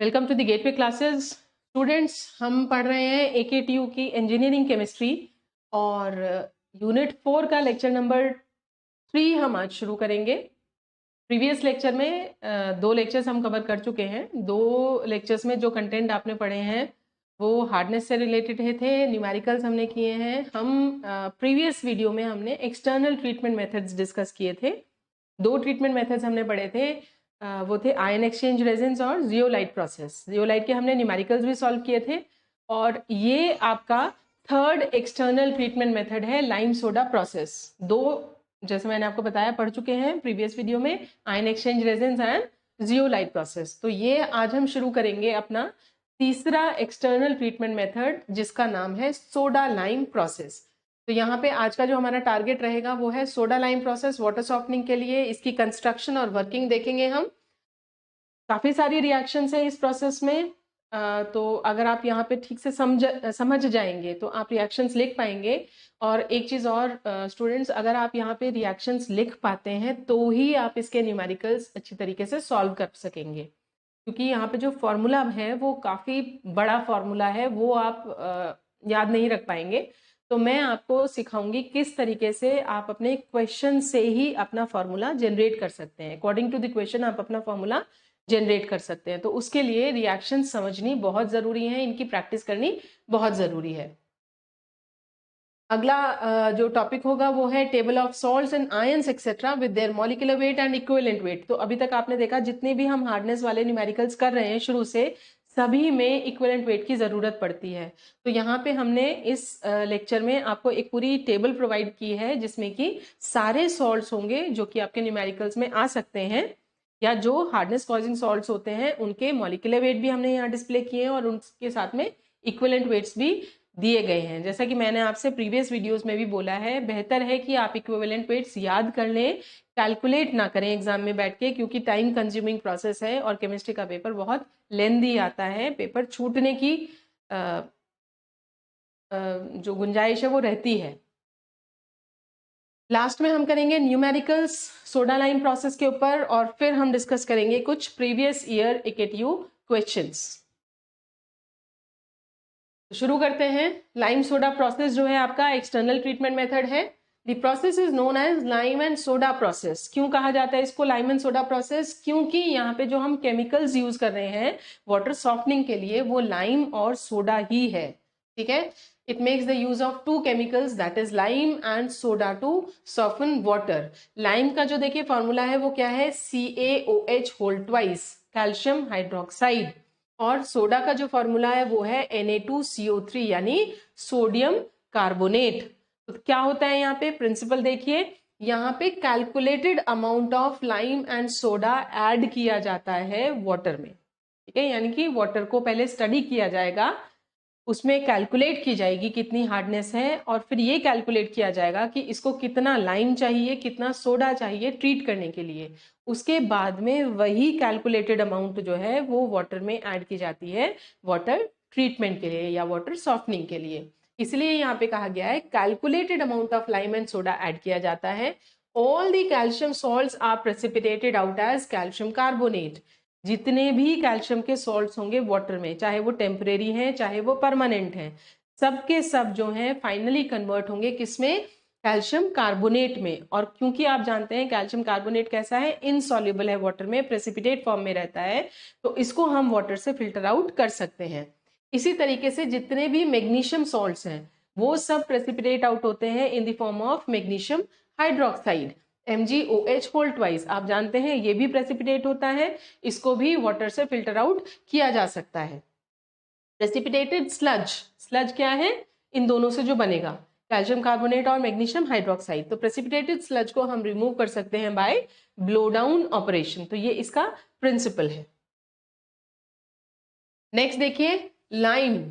Welcome to the gateway classes. Students, हम पढ़ रहे हैं AKTU की इंजीनियरिंग केमिस्ट्री और यूनिट 4 का लेक्चर नंबर 3 हम आज शुरू करेंगे। प्रीवियस लेक्चर में 2 लेक्चर्स हम कवर कर चुके हैं। 2 लेक्चर्स में जो कंटेंट आपने पढ़े हैं वो हार्डनेस से रिलेटेड थे, न्यूमेरिकल्स हमने किए हैं। हम प्रीवियस वीडियो में हमने एक्सटर्नल ट्रीटमेंट मेथड्स डिस्कस किए थे। 2 ट्रीटमेंट मेथड्स हमने पढ़े थे, वो थे आयन एक्सचेंज रेजिन्स और जियोलाइट प्रोसेस। जियोलाइट के हमने न्यूमेरिकल्स भी सॉल्व किए थे और ये आपका थर्ड एक्सटर्नल ट्रीटमेंट मेथड है लाइम सोडा प्रोसेस। 2 जैसे मैंने आपको बताया पढ़ चुके हैं प्रीवियस वीडियो में, ion exchange resins and zeolite process. तो ये आज हम शुरू करेंगे अपना तीसरा एक्सटर्नल ट्रीटमेंट मेथड जिसका नाम है सोडा लाइम प्रोसेस। तो यहाँ पे आज का जो हमारा टारगेट रहेगा वो है soda lime process water softening के लिए। इसकी कंस्ट्रक्शन और वर्किंग देखेंगे हम। काफी सारी रिएक्शंस हैं इस प्रोसेस में, तो अगर आप यहाँ पे ठीक से समझ जाएंगे तो आप रिएक्शंस लिख पाएंगे। और एक चीज और स्टूडेंट्स, अगर आप यहाँ पे रिएक्शंस लिख पाते हैं तो ही आप इसके न्यूमेरिकल्स अच्छी तरीके से सॉल्व कर सकेंगे, क्योंकि यहाँ पे जो फॉर्मूला है वो काफी बड़ा फॉर्मूला है, वो आप याद नहीं रख पाएंगे। तो मैं आपको सिखाऊंगी किस तरीके से आप अपने क्वेश्चन से ही अपना फॉर्मूला जनरेट कर सकते हैं। अकॉर्डिंग टू द क्वेश्चन आप अपना फॉर्मूला जनरेट कर सकते हैं। तो उसके लिए रिएक्शन समझनी बहुत जरूरी है, इनकी प्रैक्टिस करनी बहुत जरूरी है। अगला जो टॉपिक होगा वो है table of salts and ions etcetera with their molecular weight and equivalent weight. तो अभी तक आपने देखा जितने भी हम हार्डनेस वाले न्यूमेरिकल्स कर रहे हैं शुरू से, सभी में इक्विवेलेंट वेट की जरूरत पड़ती है। तो यहाँ पे हमने इस लेक्चर में आपको एक पूरी टेबल प्रोवाइड की है जिसमें कि सारे सॉल्ट्स होंगे जो कि आपके न्यूमेरिकल्स में आ सकते हैं, या जो हार्डनेस कॉजिंग सॉल्ट्स होते हैं उनके मॉलिक्यूलर वेट भी हमने यहाँ डिस्प्ले किए हैं और उनके साथ में इक्विवेलेंट वेट्स भी दिए गए हैं। जैसा कि मैंने आपसे प्रीवियस वीडियोस में भी बोला है, बेहतर है कि आप इक्विवेलेंट वेट्स याद कर लें, कैलकुलेट ना करें एग्जाम में बैठ के, क्योंकि टाइम कंज्यूमिंग प्रोसेस है और केमिस्ट्री का पेपर बहुत लेंदी आता है। पेपर छूटने की जो गुंजाइश है वो रहती है। लास्ट में हम करेंगे न्यूमेरिकल्स सोडा लाइम प्रोसेस के ऊपर और फिर हम डिस्कस करेंगे कुछ प्रीवियस ईयर AKTU क्वेश्चंस। शुरू करते हैं। लाइम सोडा प्रोसेस जो है आपका एक्सटर्नल ट्रीटमेंट मेथड है। The process is known as lime and soda process. क्यों कहा जाता है इसको लाइम एंड सोडा प्रोसेस? क्योंकि यहाँ पे जो हम केमिकल्स यूज कर रहे हैं वाटर सॉफ्टनिंग के लिए वो लाइम और सोडा ही है। ठीक है, it makes the use of 2 chemicals that is lime and soda to soften water. Lime का जो देखिए फॉर्मूला है वो क्या है, CaOH whole twice, calcium hydroxide. और सोडा का जो फॉर्मूला है वो है Na2CO3 यानी सोडियम कार्बोनेट। तो क्या होता है यहाँ पे प्रिंसिपल देखिए, यहाँ पे calculated amount of lime and soda add किया जाता है वाटर में। ठीक है, यानी कि वाटर को पहले स्टडी किया जाएगा, उसमें कैलकुलेट की जाएगी कितनी हार्डनेस है और फिर ये कैलकुलेट किया जाएगा कि इसको कितना लाइम चाहिए, कितना सोडा चाहिए ट्रीट करने के लिए। उसके बाद में वही कैलकुलेटेड अमाउंट जो है वो वाटर में ऐड की जाती है वाटर ट्रीटमेंट के लिए या वाटर सॉफ्टनिंग के लिए। इसलिए यहाँ पे कहा गया है calculated amount of lime and soda add किया जाता है। All the calcium salts are precipitated out as calcium carbonate. जितने भी कैल्शियम के सॉल्ट्स होंगे वाटर में, चाहे वो टेम्परेरी हैं चाहे वो परमानेंट हैं, सबके सब जो हैं फाइनली कन्वर्ट होंगे किसमें, कैल्शियम कार्बोनेट में। और क्योंकि आप जानते हैं कैल्शियम कार्बोनेट कैसा है, इनसॉल्युबल है वाटर में, प्रेसिपिटेट फॉर्म में रहता है, तो इसको हम वाटर से फिल्टर आउट कर सकते हैं। इसी तरीके से जितने भी मैग्नीशियम सॉल्ट्स हैं वो सब प्रेसिपिटेट आउट होते हैं in the form of magnesium hydroxide, MgOH whole twice. आप जानते हैं ये भी प्रेसिपिटेट होता है, इसको भी वाटर से फिल्टर आउट किया जा सकता है। प्रेसिपिटेटेड स्लज, स्लज क्या है, इन दोनों से जो बनेगा कैल्शियम कार्बोनेट और मैग्नीशियम हाइड्रोक्साइड। तो प्रेसिपिटेटेड स्लज को हम रिमूव कर सकते हैं बाय ब्लो डाउन ऑपरेशन। तो ये इसका प्रिंसिपल है। नेक्स्ट देखिए, लाइम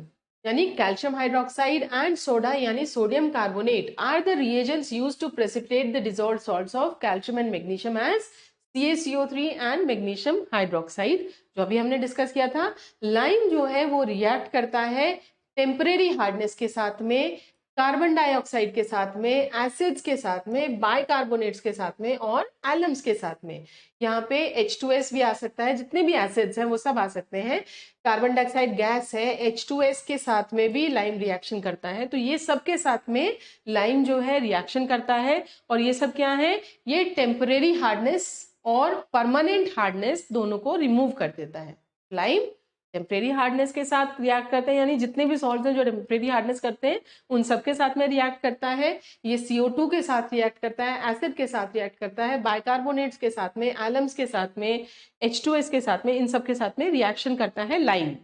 यानी कैल्शियम हाइड्रोक्साइड एंड सोडा यानी sodium carbonate are the reagents used to precipitate the dissolved salts of calcium and magnesium as CaCO3 and magnesium hydroxide, जो अभी हमने डिस्कस किया था। लाइम जो है वो रिएक्ट करता है टेम्परेरी हार्डनेस के साथ में कार्बन डाइऑक्साइड के साथ में, एसिड्स के साथ में, बाइकार्बोनेट्स के साथ में और एलम्स के साथ में। यहाँ पे H2S भी आ सकता है, जितने भी एसिड्स हैं वो सब आ सकते हैं। कार्बन डाइऑक्साइड गैस है, H2S के साथ में भी लाइम रिएक्शन करता है। तो ये सब के साथ में लाइम जो है रिएक्शन करता है। और ये सब क्या है, ये टेम्परेरी हार्डनेस और परमानेंट हार्डनेस दोनों को रिमूव कर देता है। लाइम टेम्परेरी हार्डनेस के साथ रिएक्ट करते हैं, यानी जितने भी सॉल्ट्स हैं जो टेम्परेरी हार्डनेस करते हैं उन सब के साथ में रिएक्ट करता है। ये CO2 के साथ रिएक्ट करता है, एसिड के साथ रिएक्ट करता है, बाइकार्बोनेट्स के साथ में, एलम्स के साथ में, H2S के साथ में, इन सब के साथ में रिएक्शन करता है lime.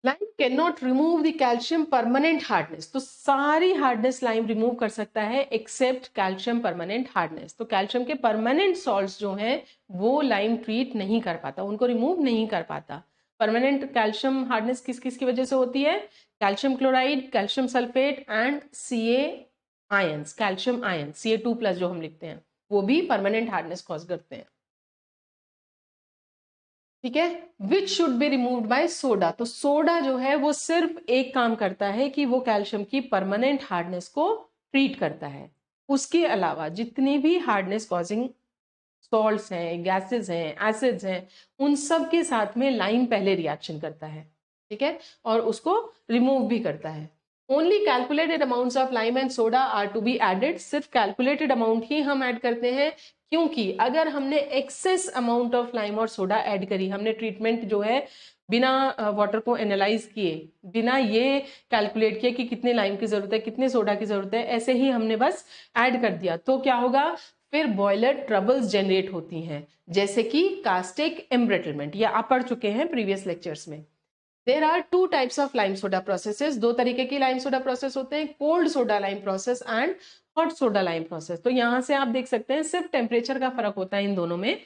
Lime can not remove the calcium permanent hardness. तो सारी हार्डनेस लाइम रिमूव कर सकता है एक्सेप्ट कैल्शियम परमानेंट हार्डनेस। तो कैल्शियम के परमानेंट सॉल्ट्स जो हैं वो लाइम ट्रीट नहीं कर पाता, उनको रिमूव नहीं कर पाता। परमानेंट कैल्शियम हार्डनेस किस किस की वजह से होती है, calcium chloride, calcium sulphate and Ca ions, calcium ion Ca2+ जो हम लिखते हैं वो भी परमानेंट हार्डनेस कॉज करते हैं। ठीक है, which should be removed by soda. तो सोडा जो है वो सिर्फ एक काम करता है कि वो कैल्शियम की परमानेंट हार्डनेस को ट्रीट करता है। उसके अलावा जितनी भी हार्डनेस कॉजिंग सॉल्ट्स हैं, गैसेस हैं, एसिड्स हैं, उन सब के साथ में लाइम पहले रिएक्शन करता है। ठीक है, और उसको रिमूव भी करता है। Only calculated amounts of lime and soda are to be added. सिर्फ कैलकुलेटेड अमाउंट ही हम ऐड करते हैं, क्योंकि अगर हमने एक्सेस अमाउंट ऑफ लाइम और सोडा ऐड करी, हमने ट्रीटमेंट जो है बिना वाटर को एनालाइज किए, बिना ये कैलकुलेट किए कि कितने लाइम की जरूरत है, कितने सोडा की जरूरत है, ऐसे ही हमने बस ऐड कर दिया, तो क्या होगा, फिर बॉयलर ट्रबल्स जनरेट होती हैं, जैसे कि कास्टिक एम्ब्रिटलमेंट। ये आप पढ़ चुके हैं प्रीवियस लेक्चर्स में। There are 2 types of lime soda processes. 2 तरीके की लाइम सोडा प्रोसेस होते हैं, cold soda lime process and hot soda lime process. तो यहाँ से आप देख सकते हैं सिर्फ टेम्परेचर का फर्क होता है इन दोनों में।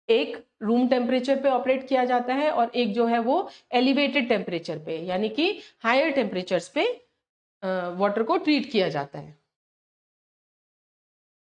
एक रूम टेम्परेचर पे ऑपरेट किया जाता है और एक जो है वो एलिवेटेड टेम्परेचर पे, यानी कि हायर टेम्परेचर्स पे वाटर को ट्रीट किया जाता है।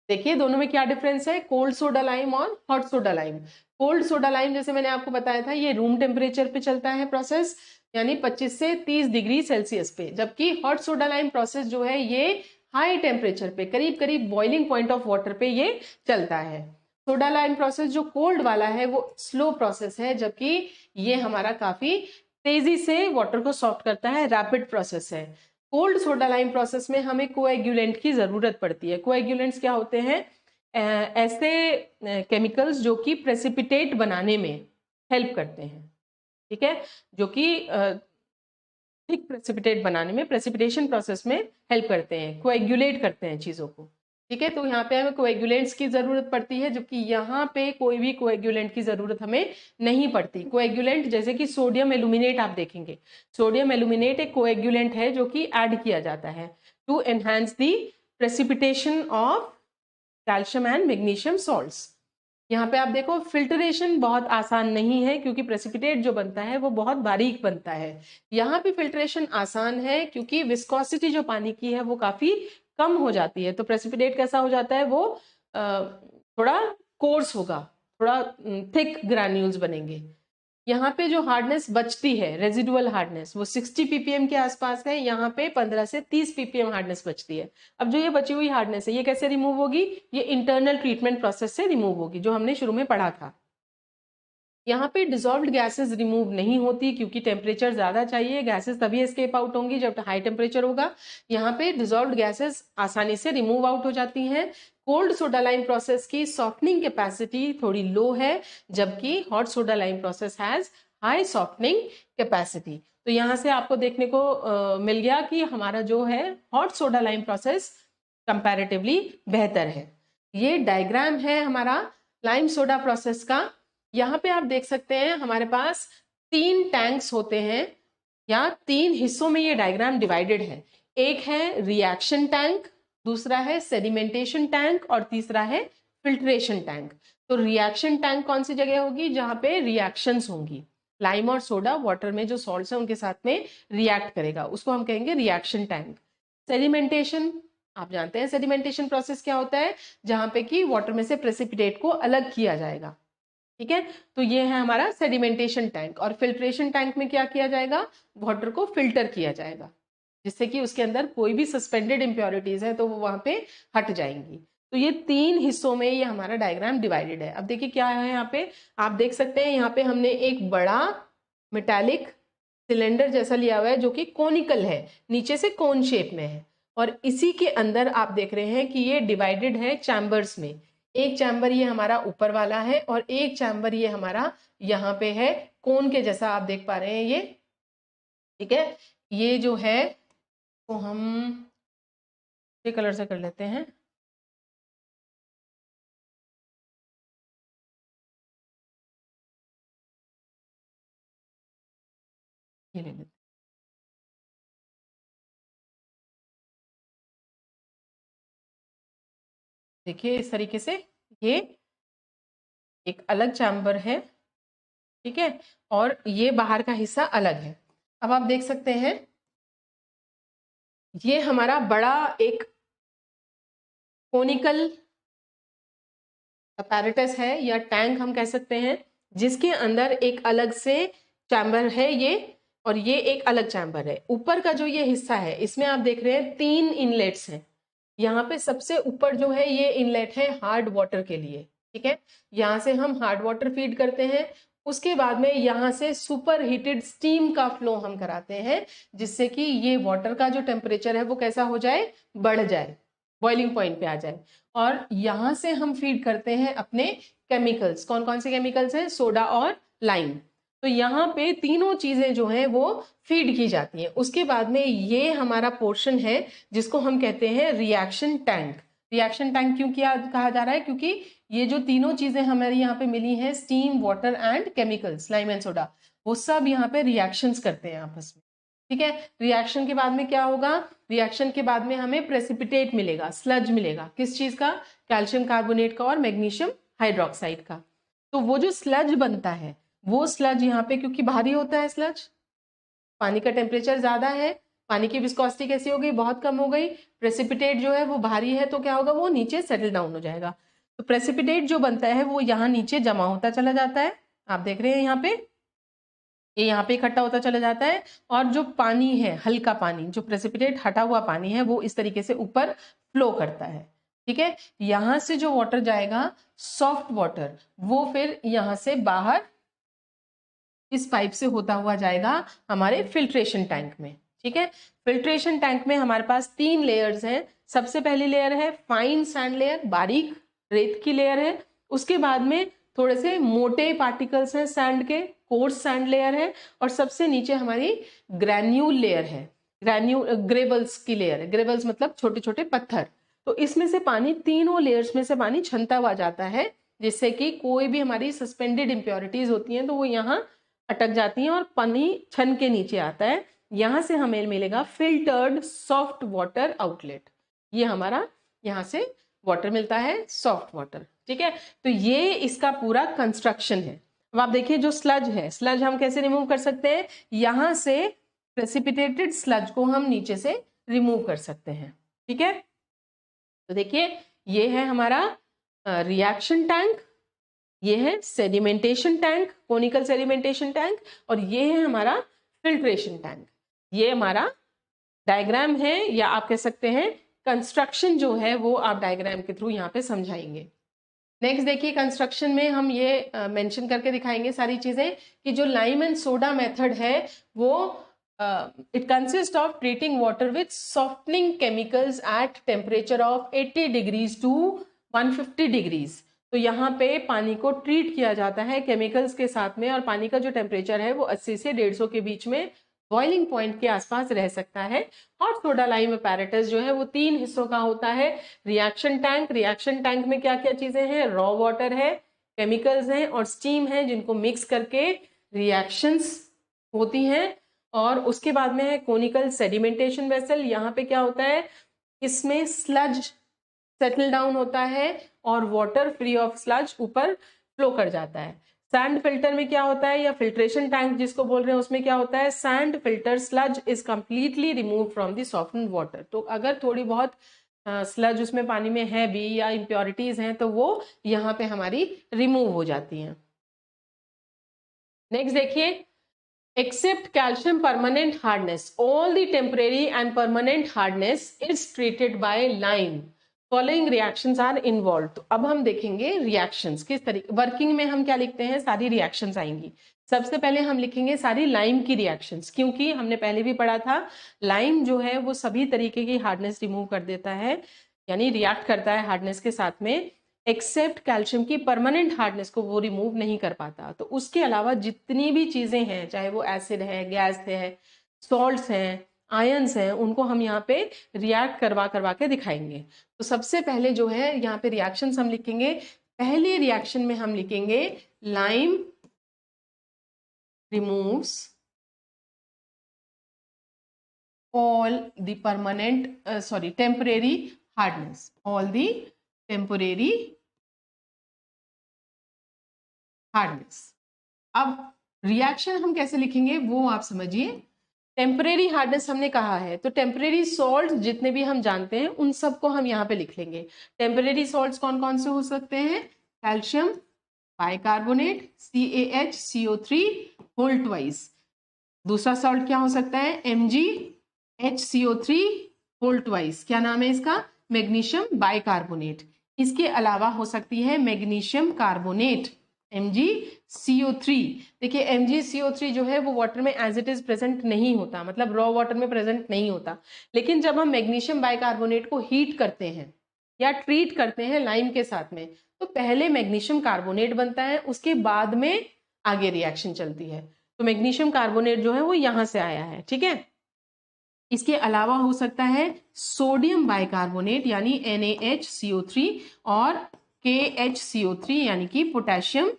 देखिए दोनों में क्या डिफरेंस है, कोल्ड सोडा लाइम और hot soda lime. Cold soda lime जैसे मैंने आपको बताया था ये रूम टेम्परेचर पे चलता है प्रोसेस, यानी 25 से 30 डिग्री सेल्सियस पे, जबकि हॉट सोडा लाइम प्रोसेस जो है ये हाई टेम्परेचर पे, करीब करीब बॉइलिंग पॉइंट ऑफ वाटर पे ये चलता है। सोडा लाइम प्रोसेस जो कोल्ड वाला है वो स्लो प्रोसेस है, जबकि ये हमारा काफी तेजी से वाटर को सॉफ्ट करता है, रैपिड प्रोसेस है। कोल्ड सोडा लाइम प्रोसेस में हमें कोएगुलेंट की जरूरत पड़ती है। कोएगुलेंट्स क्या होते हैं, ऐसे केमिकल्स जो कि प्रेसिपिटेट बनाने में हेल्प करते हैं। ठीक है, जो कि थिक प्रेसिपिटेट बनाने में, प्रेसिपिटेशन प्रोसेस में हेल्प करते हैं, कोएगुलेट करते हैं चीजों को। ठीक है, तो यहाँ पे हमें कोएगुलेंट्स की जरूरत पड़ती है, जबकि यहाँ पे कोई भी कोएगुलेंट की जरूरत हमें नहीं पड़ती। कोएगुलेंट जैसे कि सोडियम एल्यूमिनेट आप देखेंगे, सोडियम एल्यूमिनेट एक कोएगुलेंट है जो कि ऐड किया जाता है to enhance the precipitation of calcium and magnesium salts. यहाँ पे आप देखो फिल्टरेशन बहुत आसान नहीं है, क्योंकि प्रेसिपिटेट जो बनता है वो बहुत बारीक बनता है। यहाँ पे फिल्ट्रेशन आसान है क्योंकि विस्कोसिटी जो पानी की है वो काफी कम हो जाती है। तो प्रेसिपिटेट कैसा हो जाता है, वो थोड़ा कोर्स होगा, थोड़ा थिक ग्रैन्यूल्स बनेंगे। यहाँ पे जो हार्डनेस बचती है, रेजिडुअल हार्डनेस, वो 60 ppm के आसपास है। यहाँ पे 15 से 30 ppm हार्डनेस बचती है। अब जो ये बची हुई हार्डनेस है ये कैसे रिमूव होगी, ये इंटरनल ट्रीटमेंट प्रोसेस से रिमूव होगी, जो हमने शुरू में पढ़ा था। यहाँ पे डिजॉल्व्ड गैसेस रिमूव नहीं होती, क्योंकि टेम्परेचर ज्यादा चाहिए, गैसेस तभी एस्केप आउट होंगी जब हाई टेम्परेचर होगा। यहाँ पे डिजॉल्व्ड गैसेस आसानी से रिमूव आउट हो जाती हैं। कोल्ड सोडा लाइम प्रोसेस की सॉफ्टनिंग कैपेसिटी थोड़ी लो है, जबकि hot soda lime process has high softening capacity. तो यहाँ से आपको देखने को मिल गया कि हमारा जो है hot soda lime process comparatively बेहतर है। ये डायग्राम है हमारा लाइम सोडा प्रोसेस का। यहाँ पे आप देख सकते हैं हमारे पास 3 टैंक्स होते हैं, या 3 हिस्सों में ये डायग्राम डिवाइडेड है। एक है रिएक्शन टैंक, दूसरा है सेडिमेंटेशन टैंक और तीसरा है फिल्ट्रेशन टैंक। तो रिएक्शन टैंक कौन सी जगह होगी, जहां पे रिएक्शंस होंगी, लाइम और सोडा वाटर में जो सॉल्ट्स हैं उनके साथ में रिएक्ट करेगा, उसको हम कहेंगे रिएक्शन टैंक। सेडिमेंटेशन, आप जानते हैं सेडिमेंटेशन प्रोसेस क्या होता है, जहां पे कि वाटर में से प्रेसिपिटेट को अलग किया जाएगा। ठीक है, तो ये है हमारा सेडिमेंटेशन टैंक। और फिल्ट्रेशन टैंक में क्या किया जाएगा, वाटर को फिल्टर किया जाएगा। जिससे कि उसके अंदर कोई भी सस्पेंडेड इम्प्योरिटीज है तो वो वहां पे हट जाएंगी। तो ये 3 हिस्सों में ये हमारा डायग्राम डिवाइडेड है। अब देखिए क्या है यहाँ पे, आप देख सकते हैं यहाँ पे हमने एक बड़ा मेटालिक सिलेंडर जैसा लिया हुआ है जो कि कोनिकल है, नीचे से कोन शेप में है, और इसी के अंदर आप देख रहे हैं कि ये डिवाइडेड है चैम्बर्स में। एक चैम्बर ये हमारा ऊपर वाला है और एक चैम्बर ये हमारा यहाँ पे है, कोन के जैसा आप देख पा रहे हैं ये, ठीक है। ये जो है तो हम ये कलर से कर लेते हैं, ये ले लेते हैं। देखिए इस तरीके से ये एक अलग चैम्बर है, ठीक है, और ये बाहर का हिस्सा अलग है। अब आप देख सकते हैं ये हमारा बड़ा एक कोनिकल अपैरेटस है या टैंक हम कह सकते हैं, जिसके अंदर एक अलग से चैम्बर है ये, और ये एक अलग चैम्बर है। ऊपर का जो ये हिस्सा है इसमें आप देख रहे हैं 3 इनलेट्स हैं। यहाँ पे सबसे ऊपर जो है ये इनलेट है हार्ड वाटर के लिए, ठीक है, यहाँ से हम हार्ड वाटर फीड करते हैं। उसके बाद में यहाँ से सुपर हीटेड स्टीम का फ्लो हम कराते हैं, जिससे कि ये वाटर का जो टेम्परेचर है वो कैसा हो जाए, बढ़ जाए, बॉइलिंग पॉइंट पे आ जाए। और यहाँ से हम फीड करते हैं अपने केमिकल्स। कौन कौन से केमिकल्स हैं, सोडा और लाइम। तो यहाँ पे तीनों चीजें जो हैं वो फीड की जाती हैं। उसके बाद में ये हमारा पोर्शन है जिसको हम कहते हैं रिएक्शन टैंक। रिएक्शन टैंक क्यों किया कहा जा रहा है, क्योंकि ये जो तीनों चीजें हमारी यहाँ पे मिली हैं, steam, water and chemicals, lime and soda, वो सब यहाँ पे रिएक्शंस करते हैं आपस में, ठीक है। रिएक्शन के बाद में क्या होगा, रिएक्शन के बाद में हमें प्रेसिपिटेट मिलेगा, स्लज मिलेगा, किस चीज का, कैल्शियम कार्बोनेट का और मैग्नीशियम हाइड्रोक्साइड का। तो वो जो स्लज बनता है वो स्लज यहाँ पे क्योंकि भारी होता है, स्लज, पानी का टेम्परेचर ज्यादा है, पानी की विस्कोसिटी कैसी हो गई, बहुत कम हो गई, प्रेसिपिटेट जो है वो भारी है, तो क्या होगा, वो नीचे सेटल डाउन हो जाएगा। तो प्रेसिपिटेट जो बनता है वो यहाँ नीचे जमा होता चला जाता है, आप देख रहे हैं यहाँ पे, ये यहाँ पे इकट्ठा होता चला जाता है। और जो पानी है, हल्का पानी, जो प्रेसिपिटेट हटा हुआ पानी है, वो इस तरीके से ऊपर फ्लो करता है, ठीक है। यहाँ से जो वाटर जाएगा, सॉफ्ट वाटर, वो फिर यहाँ से बाहर इस पाइप से होता हुआ जाएगा हमारे फिल्ट्रेशन टैंक में, ठीक है। फिल्ट्रेशन टैंक में हमारे पास 3 लेयर्स हैं। सबसे पहली लेयर है फाइन सैंड लेयर, बारीक रेत की लेयर है। उसके बाद में थोड़े से मोटे पार्टिकल्स हैं सैंड के, कोर्स सैंड लेयर है। और सबसे नीचे हमारी ग्रैन्यूल लेयर है, ग्रेवल्स की लेयर है। ग्रेवल्स मतलब छोटे छोटे पत्थर। तो इसमें से पानी, तीनों लेयर्स में से पानी छनता हुआ जाता है, जिससे कि कोई भी हमारी सस्पेंडेड इम्प्योरिटीज होती हैं तो वो यहाँ अटक जाती हैं और पानी छन के नीचे आता है। यहाँ से हमें मिलेगा फिल्टर्ड सॉफ्ट वाटर आउटलेट। ये हमारा यहाँ से वाटर मिलता है, सॉफ्ट वाटर, ठीक है। तो ये इसका पूरा कंस्ट्रक्शन है। अब आप देखिए जो स्लज है, स्लज हम कैसे रिमूव कर सकते हैं, यहाँ से प्रेसिपिटेटेड स्लज को हम नीचे से रिमूव कर सकते हैं, ठीक है। तो देखिए ये है हमारा रिएक्शन टैंक, ये है sedimentation tank, conical sedimentation tank, और ये है हमारा फिल्ट्रेशन टैंक। ये हमारा डायग्राम है, या आप कह सकते हैं कंस्ट्रक्शन जो है वो आप डायग्राम के थ्रू यहाँ पे समझाएंगे। नेक्स्ट देखिए, कंस्ट्रक्शन में हम ये मेंशन करके दिखाएंगे सारी चीजें कि जो लाइम एंड सोडा मेथड है वो it consist of treating water with softening chemicals at temperature of 80 degrees to 150 degrees. तो यहाँ पे पानी को ट्रीट किया जाता है केमिकल्स के साथ में, और पानी का जो टेम्परेचर है वो 80 से 150 के बीच में बॉइलिंग पॉइंट के आसपास रह सकता है। और सोडा लाइम अपैरेटस जो है वो 3 हिस्सों का होता है। रिएक्शन टैंक, रिएक्शन टैंक में क्या क्या चीजें हैं, रॉ वाटर है, केमिकल्स हैं और स्टीम है, जिनको मिक्स करके रिएक्शंस होती हैं। और उसके बाद में है कोनिकल सेडिमेंटेशन वेसल। यहाँ पे क्या होता है, इसमें स्लज सेटल डाउन होता है और वाटर फ्री ऑफ स्लज ऊपर फ्लो कर जाता है। सैंड फिल्टर में क्या होता है, या फिल्ट्रेशन टैंक जिसको बोल रहे हैं, उसमें क्या होता है, sand filter sludge is completely remove from the softened water. तो अगर थोड़ी बहुत स्लज उसमें पानी में है भी या इम्प्योरिटीज हैं तो वो यहाँ पे हमारी रिमूव हो जाती हैं। नेक्स्ट देखिए, Except calcium permanent hardness, all the temporary and permanent hardness is treated by lime. Following reactions are involved. तो अब हम देखेंगे reactions किस तरीके, वर्किंग में हम क्या लिखते हैं, सारी reactions आएंगी। सबसे पहले हम लिखेंगे सारी लाइम की रिएक्शंस, क्योंकि हमने पहले भी पढ़ा था लाइम जो है वो सभी तरीके की हार्डनेस रिमूव कर देता है, यानी रिएक्ट करता है हार्डनेस के साथ में, एक्सेप्ट कैल्शियम की परमानेंट हार्डनेस को वो रिमूव नहीं कर पाता। तो उसके अलावा जितनी भी चीजें हैं, चाहे वो एसिड है, गैस है, सॉल्ट्स हैं, आयंस हैं, उनको हम यहाँ पे रिएक्ट करवा करवा के दिखाएंगे। तो सबसे पहले जो है यहाँ पे रिएक्शंस हम लिखेंगे। पहले रिएक्शन में हम लिखेंगे lime removes all the permanent temporary hardness, all the temporary hardness। अब रिएक्शन हम कैसे लिखेंगे वो आप समझिए। टेम्परेरी हार्डनेस हमने कहा है, तो टेम्परेरी सॉल्ट जितने भी हम जानते हैं उन सबको हम यहाँ पे लिख लेंगे। टेम्परेरी सॉल्ट्स कौन कौन से हो सकते हैं, calcium bicarbonate CaHCO3 whole twice. दूसरा सॉल्ट क्या हो सकता है, MgHCO3 होल ट्वाइस, क्या नाम है इसका, मैग्नीशियम बाइकार्बोनेट। इसके अलावा हो सकती है मैग्नीशियम कार्बोनेट MgCO3। देखिए MgCO3 जो है वो वाटर में एज इट इज प्रेजेंट नहीं होता, मतलब रॉ वाटर में प्रेजेंट नहीं होता, लेकिन जब हम मैग्नीशियम बाइकार्बोनेट को हीट करते हैं या ट्रीट करते हैं लाइम के साथ में, तो पहले मैग्नीशियम कार्बोनेट बनता है, उसके बाद में आगे रिएक्शन चलती है। तो मैग्नीशियम कार्बोनेट जो है वो यहां से आया है, ठीक है। इसके अलावा हो सकता है सोडियम बाइकार्बोनेट यानी NaHCO3 और KHCO3 यानी कि पोटेशियम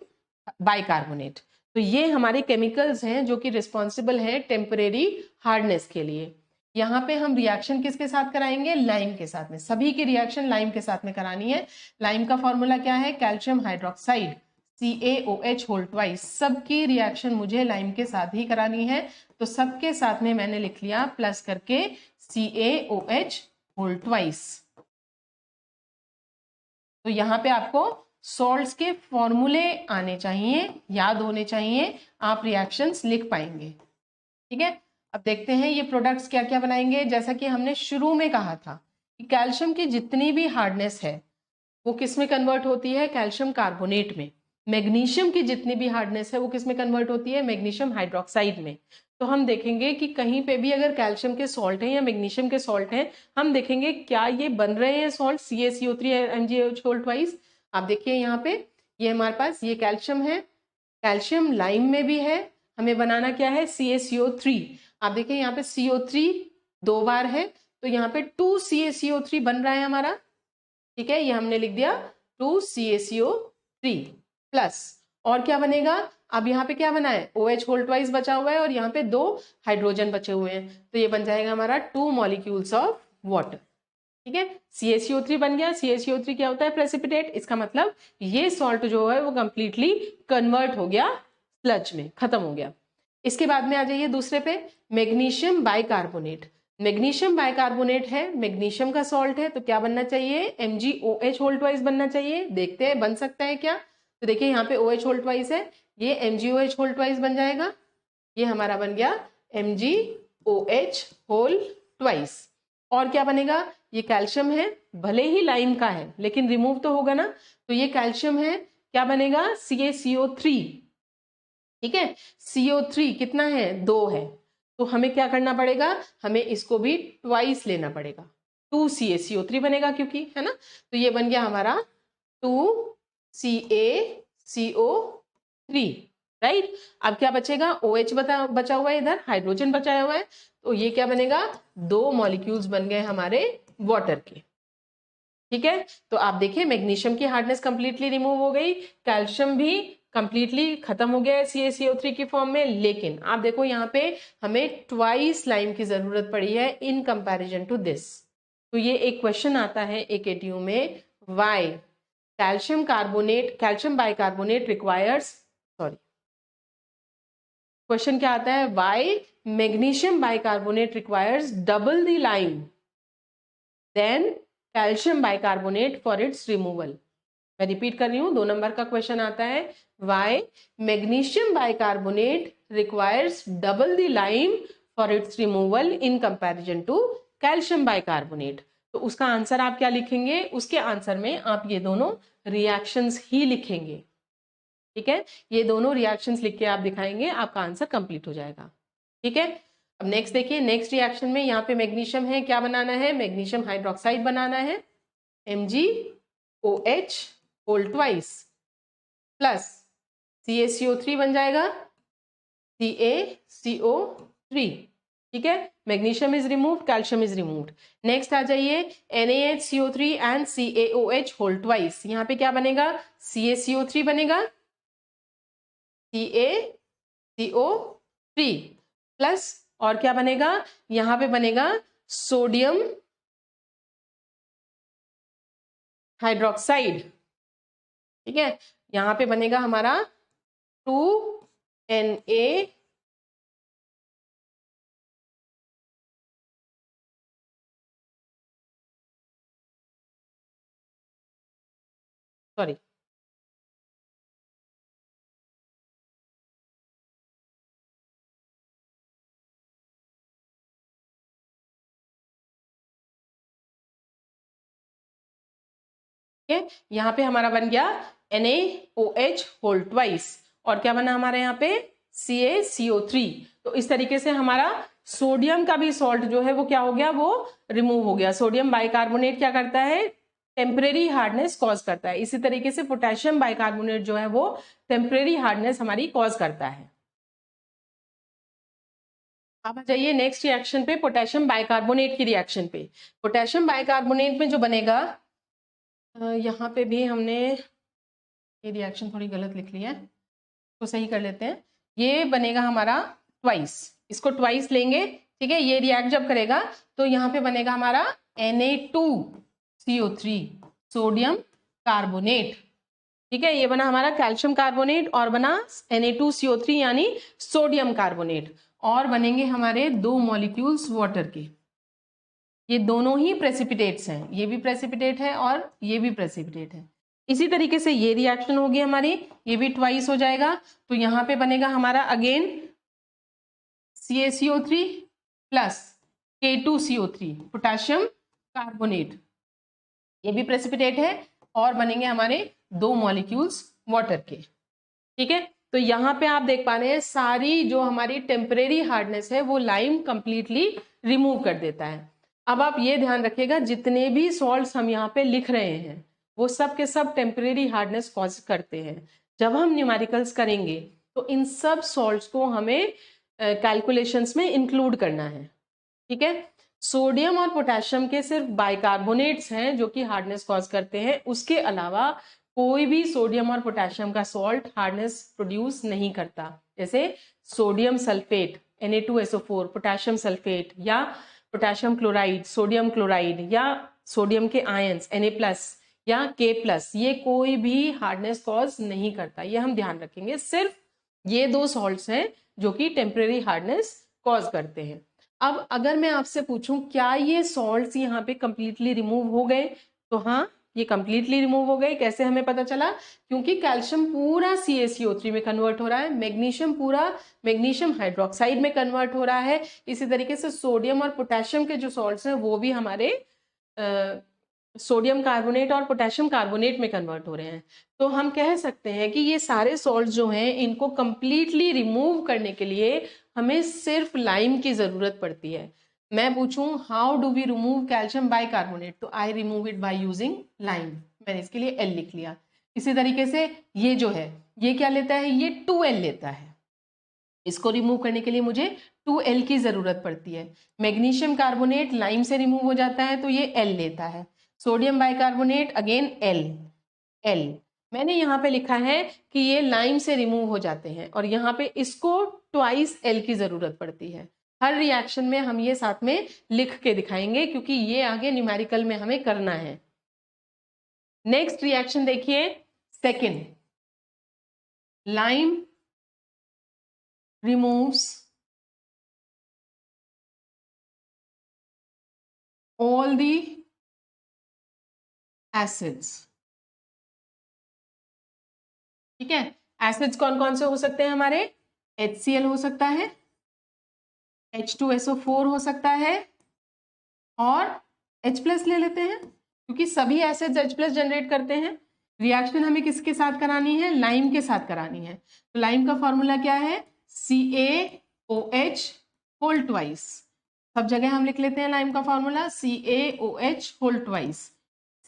बाइकार्बोनेट। तो ये हमारे केमिकल्स हैं जो कि रिस्पॉन्सिबल है टेम्परेरी हार्डनेस के लिए। यहाँ पे हम रिएक्शन किसके साथ कराएंगे, लाइम के साथ में। सभी की रिएक्शन लाइम के साथ में करानी है। लाइम का फॉर्मूला क्या है, calcium hydroxide CaOH whole twice. सबकी रिएक्शन मुझे लाइम के साथ ही करानी है, तो सबके साथ में मैंने लिख लिया प्लस करके CaOH होल ट्वाइस। तो यहाँ पे आपको सॉल्ट्स के फॉर्मूले आने चाहिए, याद होने चाहिए, आप रिएक्शंस लिख पाएंगे, ठीक है। अब देखते हैं ये प्रोडक्ट्स क्या क्या बनाएंगे। जैसा कि हमने शुरू में कहा था कि कैल्शियम की जितनी भी हार्डनेस है वो किस में कन्वर्ट होती है, कैल्शियम कार्बोनेट में। मैग्नीशियम की जितनी भी हार्डनेस है वो किस में कन्वर्ट होती है, मैग्नीशियम हाइड्रोक्साइड में। तो हम देखेंगे कि कहीं पे भी अगर कैल्शियम के सॉल्ट हैं या मैग्नीशियम के सॉल्ट हैं, हम देखेंगे क्या ये बन रहे हैं salt CaCO3 MgH whole twice. आप देखिए यहाँ पे ये हमारे पास ये कैल्शियम है, कैल्शियम लाइम में भी है, हमें बनाना क्या है, CaCO3। आप देखिए यहाँ पे CO3 दो बार है, तो यहाँ पे 2 CaCO3 बन रहा है हमारा, ठीक है। ये हमने लिख दिया 2 CaCO3 प्लस, और क्या बनेगा, अब यहाँ पे क्या बना है, OH होल ट्वाइस बचा हुआ है और यहाँ पे 2 हाइड्रोजन बचे हुए हैं, तो ये बन जाएगा हमारा 2 मॉलिक्यूल्स ऑफ वाटर, ठीक है। CaCO3 बन गया। CaCO3 क्या होता है, प्रेसिपिटेट। इसका मतलब ये सॉल्ट जो है वो कंप्लीटली कन्वर्ट हो गया स्लज में, खत्म हो गया। इसके बाद में आ जाइए दूसरे पे, मैग्नीशियम बाइकार्बोनेट। मैग्नीशियम बाइकार्बोनेट है, मैग्नीशियम का सॉल्ट है, तो क्या बनना चाहिए, MgOH होल ट्वाइस बनना चाहिए। देखते हैं बन सकता है क्या, तो देखिए यहाँ पे OH होल ट्वाइस है, ये MgOH होल ट्वाइस बन जाएगा, ये हमारा बन गया MgOH होल ट्वाइस। और क्या बनेगा, ये कैल्शियम है, भले ही लाइम का है लेकिन रिमूव तो होगा ना, तो ये कैल्शियम है, क्या बनेगा, CaCO3, ठीक है। CO3 कितना है, 2 है, तो हमें क्या करना पड़ेगा, हमें इसको भी ट्वाइस लेना पड़ेगा, 2 CaCO3 बनेगा क्योंकि, है ना। तो ये बन गया हमारा 2 CaCO3, राइट। अब क्या बचेगा, OH बचा हुआ है, इधर हाइड्रोजन बचाया हुआ है, तो ये क्या बनेगा, 2 मॉलिक्यूल्स बन गए हमारे वाटर के, ठीक है। तो आप देखिए मैग्नीशियम की हार्डनेस कंप्लीटली रिमूव हो गई, कैल्शियम भी कंप्लीटली खत्म हो गया है CaCO3 की फॉर्म में, लेकिन आप देखो यहाँ पे हमें ट्वाइस लाइम की जरूरत पड़ी है इन कंपैरिजन टू दिस। तो ये एक क्वेश्चन आता है एक ATU में, why calcium bicarbonate requires, sorry, question क्या आता है, why magnesium bicarbonate requires double the lime than calcium bicarbonate for its removal. मैं रिपीट कर रही हूँ, 2 नंबर का क्वेश्चन आता है, why magnesium bicarbonate requires double the lime for its removal in comparison to calcium bicarbonate. तो उसका answer आप क्या लिखेंगे, उसके आंसर में आप ये दोनों रिएक्शंस ही लिखेंगे। ठीक है, ये दोनों रिएक्शंस लिख के आप दिखाएंगे, आपका आंसर कंप्लीट हो जाएगा। ठीक है, अब नेक्स्ट देखिए, नेक्स्ट रिएक्शन में यहाँ पे मैग्नीशियम है, क्या बनाना है, मैग्नीशियम हाइड्रोक्साइड बनाना है, MgOH whole twice plus CaCO3 बन जाएगा, CaCO3। ठीक है, magnesium is removed, calcium is removed. Next आ जाइए, NaHCO3 and CaOH whole twice, यहाँ पे क्या बनेगा, CaCO3 बनेगा, CaCO3 प्लस और क्या बनेगा, यहाँ पे बनेगा सोडियम हाइड्रोक्साइड। ठीक है, यहाँ पे बनेगा हमारा 2Na, सॉरी ठीक है, यहाँ पे हमारा बन गया NaOH होल ट्वाइस और क्या बना हमारे यहाँ पे CaCO3। तो इस तरीके से हमारा सोडियम का भी सॉल्ट जो है वो क्या हो गया, वो रिमूव हो गया। सोडियम बाइकार्बोनेट क्या करता है, टेम्परेरी हार्डनेस कॉज करता है। इसी तरीके से पोटेशियम बाइकार्बोनेट जो है वो टेम्परेरी हार्डनेस हमारी कॉज करता है। अब आ जाइए नेक्स्ट रिएक्शन पे, पोटेशियम बाइकार्बोनेट की रिएक्शन पे। पोटेशियम बाइकार्बोनेट में जो बनेगा, यहाँ पे भी हमने ये रिएक्शन थोड़ी गलत लिख ली है, तो सही कर लेते हैं। ये बनेगा हमारा ट्वाइस, इसको ट्वाइस लेंगे। ठीक है, ये रिएक्ट जब करेगा तो यहाँ पे बनेगा हमारा Na2CO3 सोडियम कार्बोनेट। ठीक है, ये बना हमारा कैल्शियम कार्बोनेट और बना Na2CO3 यानी सोडियम कार्बोनेट, और बनेंगे हमारे 2 मॉलिक्यूल्स वाटर के। ये दोनों ही प्रेसिपिटेट्स हैं, ये भी प्रेसिपिटेट है और ये भी प्रेसिपिटेट है। इसी तरीके से ये रिएक्शन होगी हमारी, ये भी ट्वाइस हो जाएगा। तो यहाँ पे बनेगा हमारा again CaCO3 plus K2CO3 potassium carbonate, ये भी प्रेसिपिटेट है और बनेंगे हमारे 2 मॉलिक्यूल्स वाटर के। ठीक है, तो यहाँ पे आप देख पा रहे हैं सारी जो हमारी टेम्परेरी हार्डनेस है वो लाइम कंप्लीटली रिमूव कर देता है। अब आप ये ध्यान रखिएगा, जितने भी सॉल्ट्स हम यहाँ पे लिख रहे हैं वो सब के सब टेम्परेरी हार्डनेस कॉज करते हैं। जब हम न्यूमेरिकल्स करेंगे तो इन सब सॉल्ट्स को हमें कैलकुलेशंस में इंक्लूड करना है। ठीक है, सोडियम और पोटेशियम के सिर्फ बाइकार्बोनेट्स हैं जो कि हार्डनेस कॉज करते हैं, उसके अलावा कोई भी सोडियम और पोटेशियम का सॉल्ट हार्डनेस प्रोड्यूस नहीं करता। जैसे sodium sulphate Na2SO4, potassium sulphate या पोटेशियम क्लोराइड, सोडियम क्लोराइड या सोडियम के आयंस Na+ या K+, ये कोई भी हार्डनेस कॉज नहीं करता। ये हम ध्यान रखेंगे, सिर्फ ये 2 सॉल्ट्स हैं जो कि टेम्परेरी हार्डनेस कॉज करते हैं। अब अगर मैं आपसे पूछूं क्या ये सॉल्ट्स यहाँ पे कंप्लीटली रिमूव हो गए, तो हाँ, ये कंप्लीटली रिमूव हो गए। कैसे हमें पता चला, क्योंकि कैल्शियम पूरा CaCO3 में कन्वर्ट हो रहा है, मैग्नीशियम पूरा मैग्नीशियम हाइड्रोक्साइड में कन्वर्ट हो रहा है। इसी तरीके से सोडियम और पोटेशियम के जो सॉल्ट्स हैं वो भी हमारे सोडियम कार्बोनेट और पोटेशियम कार्बोनेट में कन्वर्ट हो रहे हैं। तो हम कह सकते हैं कि ये सारे सॉल्ट जो हैं इनको कंप्लीटली रिमूव करने के लिए हमें सिर्फ लाइम की जरूरत पड़ती है। मैं पूछूं how do we remove calcium bicarbonate, तो I remove it by using lime. मैंने इसके लिए L लिख लिया। इसी तरीके से ये जो है ये क्या लेता है, ये 2L लेता है। इसको रिमूव करने के लिए मुझे 2L की जरूरत पड़ती है। मैग्नीशियम कार्बोनेट लाइम से रिमूव हो जाता है तो ये L लेता है। Sodium bicarbonate again L। मैंने यहाँ पे लिखा है कि ये लाइम से रिमूव हो जाते हैं और यहाँ पे इसको ट्वाइस L की जरूरत पड़ती है। हर रिएक्शन में हम ये साथ में लिख के दिखाएंगे क्योंकि ये आगे न्यूमेरिकल में हमें करना है। नेक्स्ट रिएक्शन देखिए, second, lime removes all the acids ठीक है। एसिड्स कौन कौन से हो सकते हैं हमारे? HCl हो सकता है, H2SO4 हो सकता है, और H+ ले लेते हैं क्योंकि सभी एसिड्स H+ जनरेट करते हैं। रिएक्शन हमें किसके साथ करानी है? लाइम के साथ करानी है। तो लाइम का फॉर्मूला क्या है? CaOH whole twice. सब जगह हम लिख लेते हैं लाइम का formula CaOH whole twice,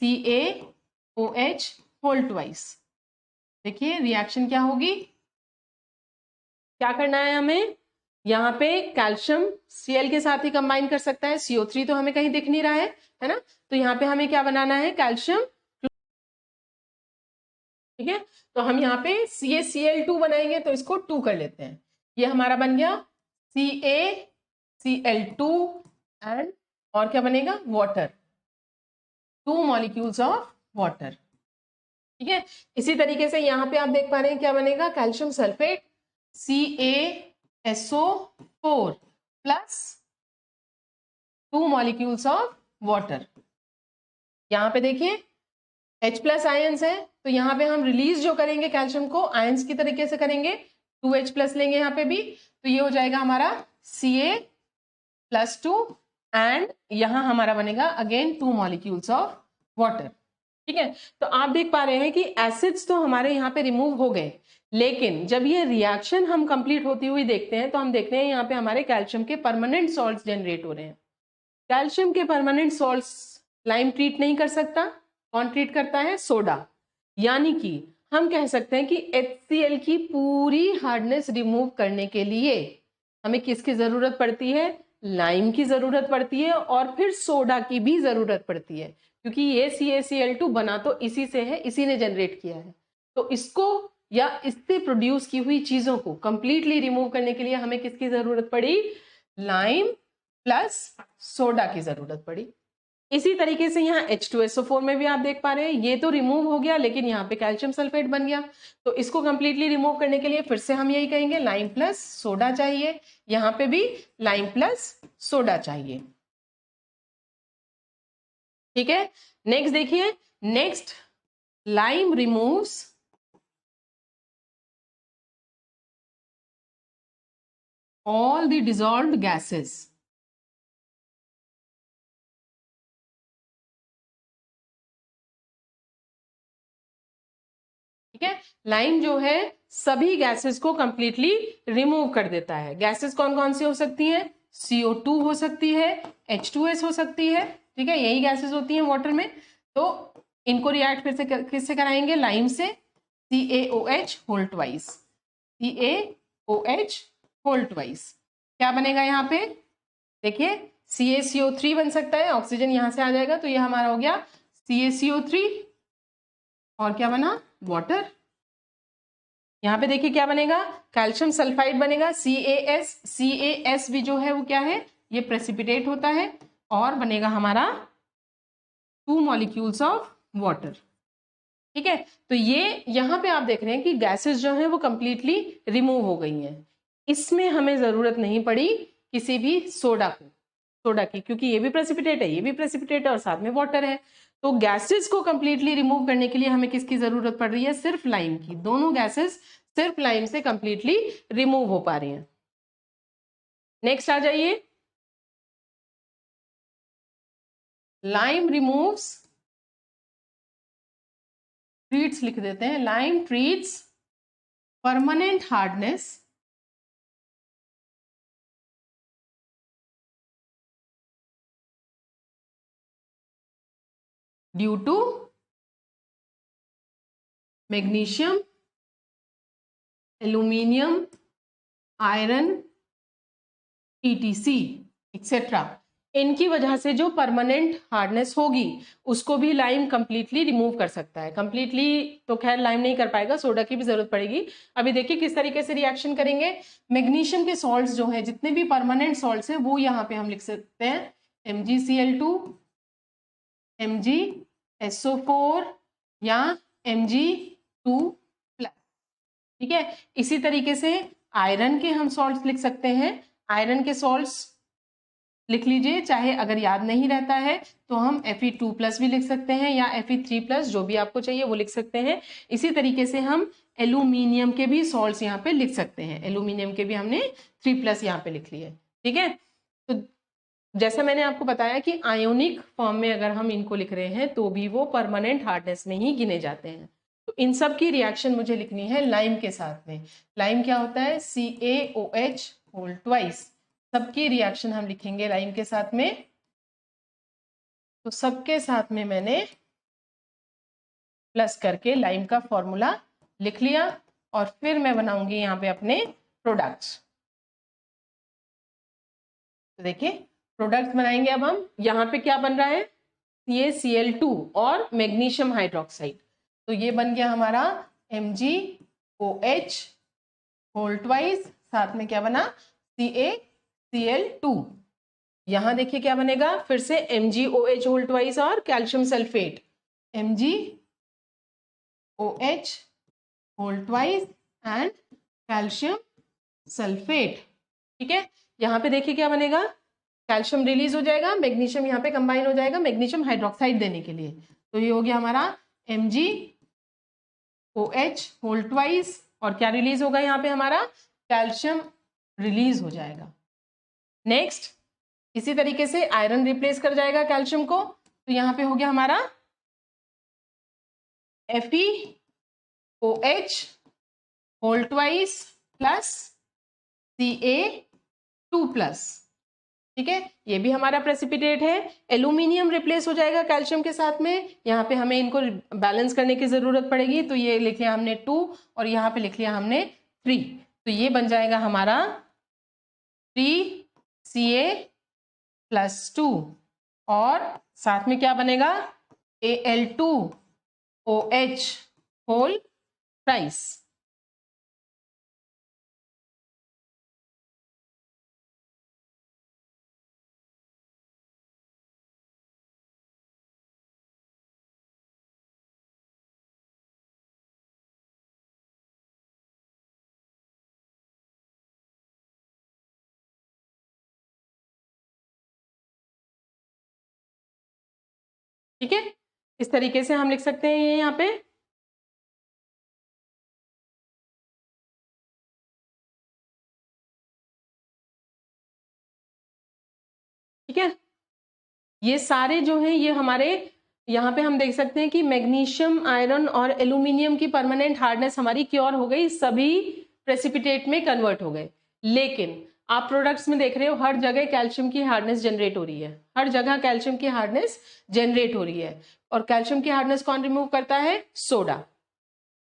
CaOH whole twice. देखिए रिएक्शन क्या होगी, क्या करना है हमें? यहाँ पे कैल्शियम Cl के साथ ही कंबाइन कर सकता है, CO3 तो हमें कहीं दिख नहीं रहा है ना। तो यहाँ पे हमें क्या बनाना है? कैल्शियम। ठीक है, तो हम यहाँ पे CaCl2 बनाएंगे, तो इसको 2 कर लेते हैं। ये हमारा बन गया CaCl2 एंड और क्या बनेगा? Water, 2 molecules of water. ठीक है, इसी तरीके से यहाँ पे आप देख पा रहे हैं क्या बनेगा? Calcium sulphate CaSO4 plus 2 molecules of water. यहाँ पे देखिए H+ आयंस है, तो यहाँ पे हम रिलीज जो करेंगे कैल्शियम को आयंस की तरीके से करेंगे, 2H+ लेंगे यहाँ पे भी, तो ये हो जाएगा हमारा Ca+2 एंड यहाँ हमारा बनेगा अगेन 2 मॉलिक्यूल्स ऑफ वाटर। ठीक है, तो आप देख पा रहे हैं कि एसिड्स तो हमारे यहाँ पे रिमूव हो गए, लेकिन जब ये रिएक्शन हम कंप्लीट होती हुई देखते हैं तो हम देखते हैं यहाँ पे हमारे कैल्शियम के परमानेंट सॉल्ट्स जनरेट हो रहे हैं। कैल्शियम के परमानेंट सॉल्ट्स लाइम ट्रीट नहीं कर सकता, कौन ट्रीट करता है? सोडा। यानी कि हम कह सकते हैं कि HCl की पूरी हार्डनेस रिमूव करने के लिए हमें किसकी जरूरत पड़ती है? लाइम की जरूरत पड़ती है, और फिर सोडा की भी जरूरत पड़ती है, क्योंकि ये CaCl2 बना तो इसी से है, इसी ने जनरेट किया है। तो इसको या इससे प्रोड्यूस की हुई चीजों को कंप्लीटली रिमूव करने के लिए हमें किसकी जरूरत पड़ी? लाइम प्लस सोडा की जरूरत पड़ी। इसी तरीके से यहाँ H2SO4 में भी आप देख पा रहे हैं ये तो रिमूव हो गया, लेकिन यहाँ पे कैल्शियम सल्फेट बन गया, तो इसको कंप्लीटली रिमूव करने के लिए फिर से हम यही कहेंगे लाइम प्लस सोडा चाहिए। यहाँ पे भी लाइम प्लस सोडा चाहिए। ठीक है, नेक्स्ट देखिए, next lime removes all the dissolved gases। ठीक है, लाइम जो है सभी गैसेस को कंप्लीटली रिमूव कर देता है। गैसेस कौन कौन सी हो सकती हैं? CO2 हो सकती है, H2S हो सकती है। ठीक है, यही गैसेस होती हैं वाटर में। तो इनको रिएक्ट फिर से किससे कराएंगे? लाइम से, CaOH whole twice, CaOH whole twice. क्या बनेगा यहाँ पे? देखिए CaCO3 बन सकता है, ऑक्सीजन यहाँ से आ जाएगा, तो ये हमारा हो गया CaCO3, और क्या बना? वाटर। यहाँ पे देखिए क्या बनेगा? कैल्शियम सल्फाइड बनेगा, CaS भी जो है वो क्या है? ये प्रेसिपिटेट होता है, और बनेगा हमारा 2 मॉलिक्यूल्स ऑफ वाटर। ठीक है, तो ये यहाँ पे आप देख रहे हैं कि गैसेस जो हैं वो कंप्लीटली रिमूव हो गई हैं। इसमें हमें जरूरत नहीं पड़ी किसी भी सोडा की, क्योंकि ये भी प्रेसिपिटेट है, ये भी प्रेसिपिटेट है, और साथ में वाटर है। तो गैसेस को कंप्लीटली रिमूव करने के लिए हमें किसकी जरूरत पड़ रही है? सिर्फ लाइम की। दोनों गैसेस सिर्फ लाइम से कंप्लीटली रिमूव हो पा रही हैं। नेक्स्ट आ जाइए, लाइम रिमूव्स, ट्रीट्स लिख देते हैं, lime treats permanent hardness due to magnesium, aluminium, iron, ETC etcetera. इनकी वजह से जो परमानेंट हार्डनेस होगी उसको भी लाइम कंप्लीटली रिमूव कर सकता है। कंप्लीटली तो खैर लाइम नहीं कर पाएगा, सोडा की भी जरूरत पड़ेगी। अभी देखिए किस तरीके से रिएक्शन करेंगे। मैग्नीशियम के सॉल्ट्स जो है, जितने भी परमानेंट सॉल्ट्स हैं, वो यहाँ पे हम लिख सकते हैं MgCl2, MgSO4 या Mg2+। ठीक है, इसी तरीके से आयरन के हम सॉल्ट्स लिख सकते हैं। आयरन के सॉल्ट्स लिख लीजिए, चाहे अगर याद नहीं रहता है तो हम Fe2+ भी लिख सकते हैं, या Fe3+, जो भी आपको चाहिए वो लिख सकते हैं। इसी तरीके से हम एल्यूमिनियम के भी सॉल्ट्स यहाँ पे लिख सकते हैं। एल्यूमिनियम के भी हमने 3+ यहाँ पे लिख लिए, ठीक है। तो जैसा मैंने आपको बताया कि आयोनिक फॉर्म में अगर हम इनको लिख रहे हैं तो भी वो परमानेंट हार्डनेस में ही गिने जाते हैं। तो इन सब की रिएक्शन मुझे लिखनी है लाइम के साथ में। लाइम क्या होता है? CaOH whole twice. सबकी रिएक्शन हम लिखेंगे लाइम के साथ में। तो सबके साथ में मैंने प्लस करके लाइम का फॉर्मूला लिख लिया और फिर मैं बनाऊंगी यहाँ पे अपने प्रोडक्ट्स। तो देखिए प्रोडक्ट्स बनाएंगे अब हम। यहाँ पे क्या बन रहा है? ये Cl2 और मैग्नीशियम हाइड्रोक्साइड। तो ये बन गया हमारा MgOH होल ट्वाइस, साथ में क्या बना? CaCl2। यहाँ देखिए क्या बनेगा फिर से MgOH होल ट्वाइस और calcium sulphate, MgOH whole twice and calcium sulphate, ठीक है। यहाँ पे देखिए क्या बनेगा, कैल्शियम रिलीज हो जाएगा, मैग्नीशियम यहाँ पे कंबाइन हो जाएगा मैग्नीशियम हाइड्रोक्साइड देने के लिए। तो ये हो गया हमारा MgOH होल ट्वाइस और क्या रिलीज होगा यहाँ पे हमारा? कैल्शियम रिलीज हो जाएगा। नेक्स्ट इसी तरीके से आयरन रिप्लेस कर जाएगा कैल्शियम को। तो यहाँ पे हो गया हमारा FeOH whole twice plus Ca2+, ठीक है। ये भी हमारा प्रेसिपिटेट है। एल्यूमिनियम रिप्लेस हो जाएगा कैल्शियम के साथ में। यहाँ पे हमें इनको बैलेंस करने की जरूरत पड़ेगी। तो ये लिख लिया हमने 2 और यहाँ पे लिख लिया हमने 3। तो ये बन जाएगा हमारा 3Ca+2 और साथ में क्या बनेगा? Al2OH whole twice. ठीक है, इस तरीके से हम लिख सकते हैं ये यहाँ पे। ठीक है, ये सारे जो हैं ये हमारे यहाँ पे हम देख सकते हैं कि मैग्नीशियम, आयरन और एल्यूमिनियम की परमानेंट हार्डनेस हमारी क्योर हो गई, सभी प्रेसिपिटेट में कन्वर्ट हो गए। लेकिन आप प्रोडक्ट्स में देख रहे हो हर जगह कैल्शियम की हार्डनेस जनरेट हो रही है, हर जगह कैल्शियम की हार्डनेस जनरेट हो रही है। और कैल्शियम की हार्डनेस कौन रिमूव करता है? सोडा।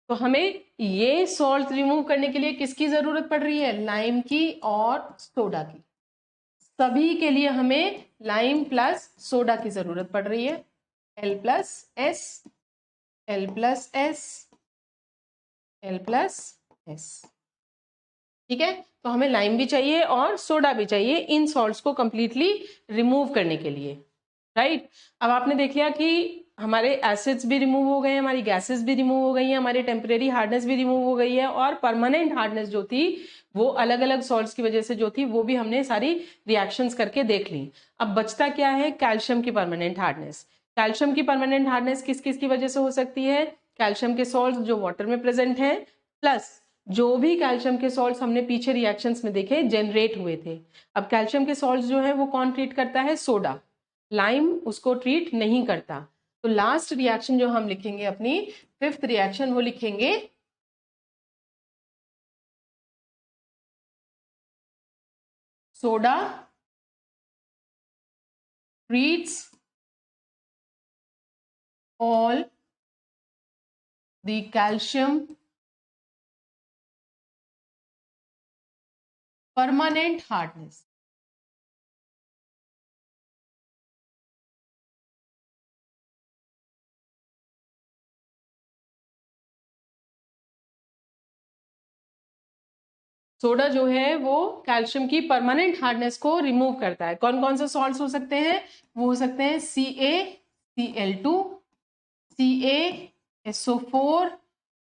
तो हमें ये सॉल्ट रिमूव करने के लिए किसकी जरूरत पड़ रही है? लाइम की और सोडा की। सभी के लिए हमें लाइम प्लस सोडा की जरूरत पड़ रही है। L+S, L+S, L+S, ठीक है। तो हमें लाइम भी चाहिए और सोडा भी चाहिए इन सॉल्ट्स को कंप्लीटली रिमूव करने के लिए, राइट। अब आपने देख लिया कि हमारे एसिड्स भी रिमूव हो गए हैं, हमारी गैसेस भी रिमूव हो गई हैं, हमारी टेम्परेरी हार्डनेस भी रिमूव हो गई है और परमानेंट हार्डनेस जो थी वो अलग अलग सॉल्ट्स की वजह से जो थी वो भी हमने सारी रिएक्शंस करके देख ली। अब बचता क्या है? कैल्शियम की परमानेंट हार्डनेस। कैल्शियम की परमानेंट हार्डनेस किस किस की वजह से हो सकती है? कैल्शियम के सॉल्ट्स जो वाटर में प्रेजेंट हैं प्लस जो भी कैल्शियम के सॉल्ट्स हमने पीछे रिएक्शंस में देखे जनरेट हुए थे। अब कैल्शियम के सॉल्ट्स जो है वो कौन ट्रीट करता है? सोडा। लाइम उसको ट्रीट नहीं करता। तो लास्ट रिएक्शन जो हम लिखेंगे अपनी 5th रिएक्शन वो लिखेंगे soda treats all the calcium permanent hardness। Soda जो है वो कैल्शियम की परमानेंट हार्डनेस को रिमूव करता है। कौन कौन से सॉल्ट्स हो सकते हैं? वो हो सकते हैं CaCl2, CaSO4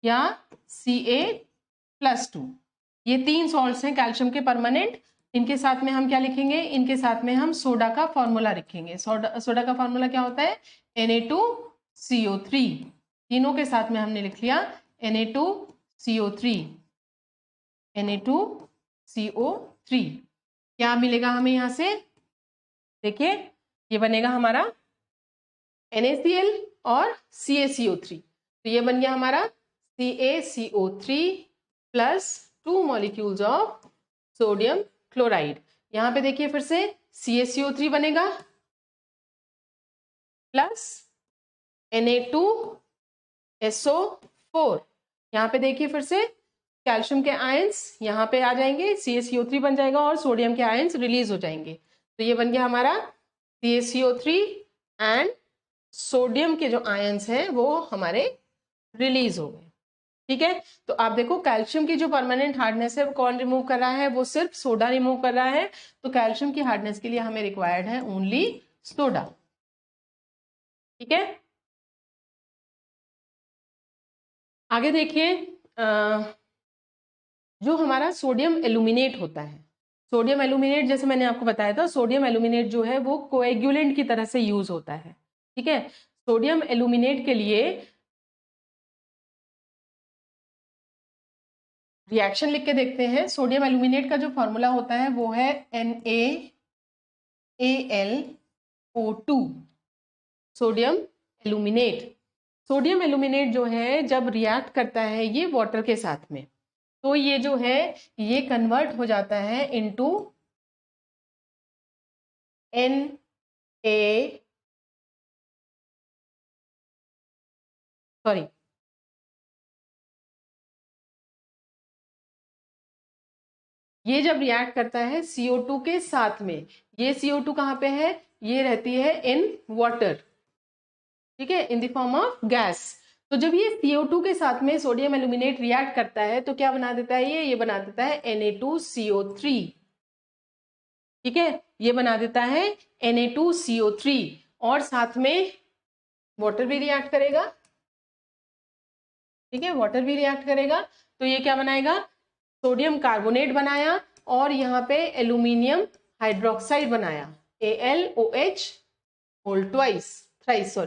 या Ca+2। ये 3 सॉल्ट्स हैं कैल्शियम के परमानेंट। इनके साथ में हम क्या लिखेंगे? इनके साथ में हम सोडा का फॉर्मूला लिखेंगे। सोडा का फॉर्मूला क्या होता है? Na2CO3। तीनों के साथ में हमने लिख लिया Na2CO3। CO3 Na2CO3 क्या मिलेगा हमें यहाँ से? देखिए ये बनेगा हमारा NaCl और CaCO3, तो ये बन गया हमारा CaCO3 plus 2 molecules of sodium chloride. यहाँ पे देखिए फिर से CaCO3 बनेगा प्लस Na2SO4। यहाँ पे देखिए फिर से कैल्शियम के आयंस यहाँ पे आ जाएंगे, CaCO3 बन जाएगा और सोडियम के आयंस रिलीज हो जाएंगे। तो ये बन गया हमारा CaCO3 एंड सोडियम के जो आयंस हैं वो हमारे रिलीज हो गए। ठीक है, तो आप देखो कैल्शियम की जो परमानेंट हार्डनेस है वो कौन रिमूव कर रहा है? वो सिर्फ सोडा रिमूव कर रहा है। तो कैल्शियम की हार्डनेस के लिए हमें रिक्वायर्ड है ओनली सोडा। ठीक है, आगे देखिए जो हमारा सोडियम एल्यूमिनेट होता है, सोडियम एल्यूमिनेट जैसे मैंने आपको बताया था, सोडियम एल्यूमिनेट जो है वो कोएगुलेंट की तरह से यूज होता है। ठीक है, सोडियम एल्यूमिनेट के लिए रिएक्शन लिख के देखते हैं। सोडियम एल्यूमिनेट का जो फॉर्मूला होता है वो है NaAlO2। Sodium aluminate, sodium aluminate जो है जब रिएक्ट करता है ये वाटर के साथ में, तो ये जो है ये कन्वर्ट हो जाता है इनटू ये जब रिएक्ट करता है CO2 के साथ में, ये CO2 कहाँ पे है? ये रहती है इन वाटर। ठीक है, इन द फॉर्म ऑफ गैस। तो जब ये CO2 के साथ में सोडियम एल्यूमिनेट रिएक्ट करता है तो क्या बना देता है? ये बना देता है Na2CO3। ठीक है, ये बना देता है Na2CO3 और साथ में वाटर भी रिएक्ट करेगा। ठीक है, वाटर भी रिएक्ट करेगा तो ये क्या बनाएगा? सोडियम कार्बोनेट बनाया और यहाँ पे एल्यूमिनियम हाइड्रोक्साइड बनाया, AlOH whole thrice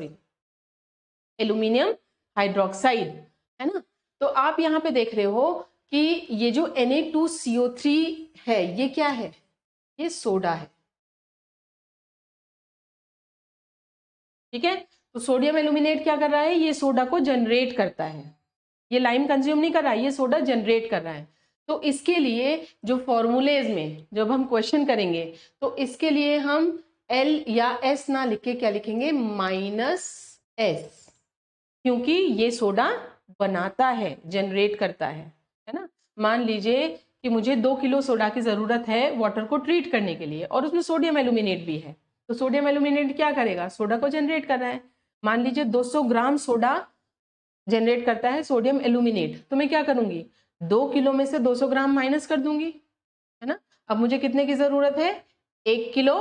aluminium hydroxide, है ना। तो आप यहाँ पे देख रहे हो कि ये जो Na2CO3 है ये क्या है? ये सोडा है। ठीक है, तो सोडियम एल्यूमिनेट क्या कर रहा है? ये सोडा को जनरेट करता है, ये लाइम कंज्यूम नहीं कर रहा है, ये सोडा जनरेट कर रहा है। तो इसके लिए जो फॉर्मूलेज में जब हम क्वेश्चन करेंगे तो इसके लिए हम L या S ना लिख के क्या लिखेंगे? -S, क्योंकि ये सोडा बनाता है, जनरेट करता है ना। मान लीजिए कि मुझे 2 किलो सोडा की जरूरत है वाटर को ट्रीट करने के लिए और उसमें सोडियम एल्यूमिनेट भी है, तो सोडियम एल्यूमिनेट क्या करेगा? सोडा को जनरेट कर रहा है। मान लीजिए 200 ग्राम सोडा जनरेट करता है सोडियम एल्यूमिनेट, तो मैं क्या करूंगी? 2 किलो में से 200 ग्राम माइनस कर दूंगी, है ना। अब मुझे कितने की जरूरत है? 1 किलो